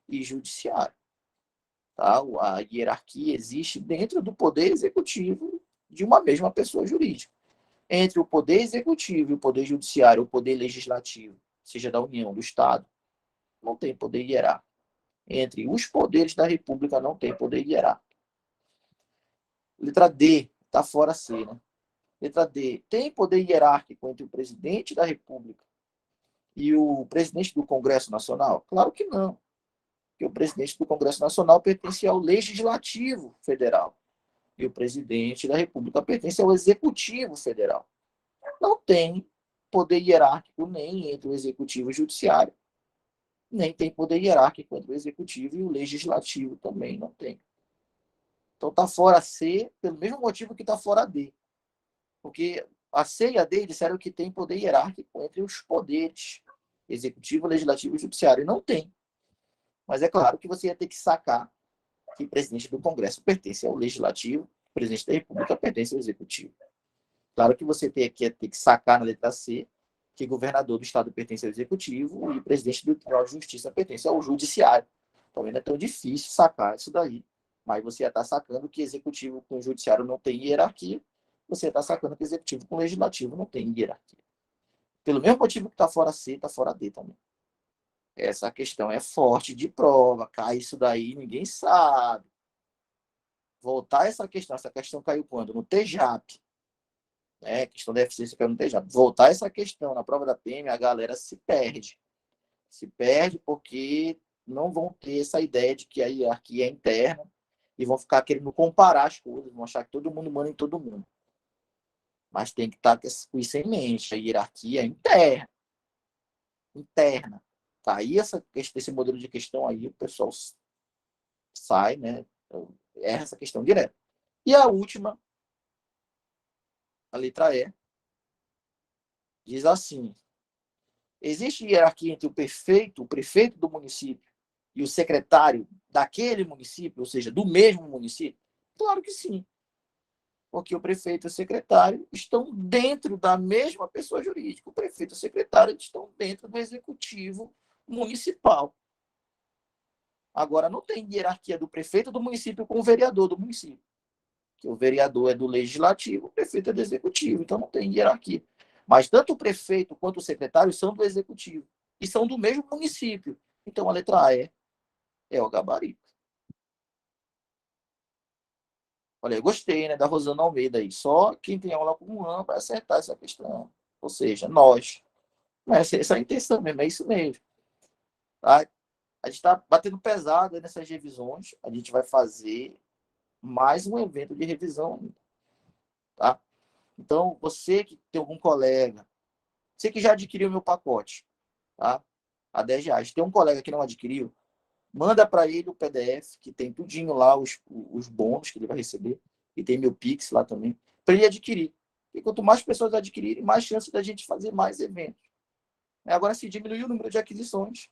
Speaker 1: e Judiciário. Tá? A hierarquia existe dentro do poder executivo de uma mesma pessoa jurídica. Entre o poder executivo e o poder judiciário, o poder legislativo, seja da União, do Estado, não tem poder hierárquico. Entre os poderes da República não tem poder hierárquico. Letra D, está fora C, né? Letra D, tem poder hierárquico entre o presidente da República e o presidente do Congresso Nacional? Claro que não. Porque o presidente do Congresso Nacional pertence ao Legislativo Federal. E o presidente da República pertence ao Executivo Federal. Não tem poder hierárquico nem entre o Executivo e o Judiciário. Nem tem poder hierárquico entre o Executivo e o Legislativo também não tem. Então está fora C pelo mesmo motivo que está fora D. Porque a C e a D disseram que tem poder hierárquico entre os poderes Executivo, Legislativo e Judiciário. E não tem. Mas é claro que você ia ter que sacar que o presidente do Congresso pertence ao Legislativo, o presidente da República pertence ao Executivo. Claro que você ia ter que sacar na letra C que o governador do Estado pertence ao Executivo e o presidente do Tribunal de Justiça pertence ao Judiciário. Então não é tão difícil sacar isso daí. Mas você ia estar sacando que Executivo com Judiciário não tem hierarquia, você ia estar sacando que Executivo com Legislativo não tem hierarquia. Pelo mesmo motivo que está fora C, está fora D também. Essa questão é forte de prova, cai isso daí, ninguém sabe. voltar essa questão caiu quando? No TJAP. Né? Questão da eficiência caiu no TJAP. Voltar essa questão na prova da PM, a galera se perde. Se perde porque não vão ter essa ideia de que a hierarquia é interna e vão ficar querendo comparar as coisas, vão achar que todo mundo manda em todo mundo. Mas tem que estar com isso em mente. A hierarquia é interna. Interna. Tá aí esse modelo de questão aí, o pessoal sai, né? Erra essa questão direta. E a última, a letra E, diz assim: existe hierarquia entre o prefeito do município e o secretário daquele município, ou seja, do mesmo município? Claro que sim. Porque o prefeito e o secretário estão dentro da mesma pessoa jurídica. O prefeito e o secretário estão dentro do executivo municipal. Agora, não tem hierarquia do prefeito do município com o vereador do município. Que o vereador é do legislativo, o prefeito é do executivo. Então, não tem hierarquia. Mas tanto o prefeito quanto o secretário são do executivo. E são do mesmo município. Então, a letra A é o gabarito. Olha, eu gostei, né, da Rosana Almeida aí. Só quem tem aula com o AN vai acertar essa questão. Ou seja, nós. Essa é a intenção mesmo, é isso mesmo. Tá? A gente está batendo pesado nessas revisões. A gente vai fazer mais um evento de revisão. Tá? Então, você que tem algum colega, você que já adquiriu o meu pacote, tá? A R$10. Tem um colega que não adquiriu, manda para ele o PDF, que tem tudinho lá, os bônus que ele vai receber, e tem meu Pix lá também, para ele adquirir. E quanto mais pessoas adquirirem, mais chance da gente fazer mais eventos. Agora, se diminuir o número de aquisições,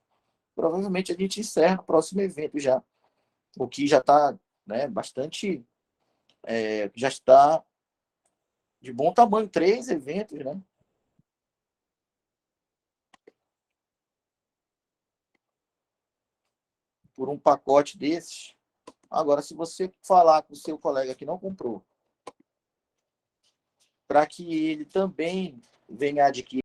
Speaker 1: provavelmente a gente encerra o próximo evento já. O que já está, né, bastante... já está de bom tamanho, 3 eventos, né? Por um pacote desses. Agora, se você falar com o seu colega que não comprou, para que ele também venha adquirir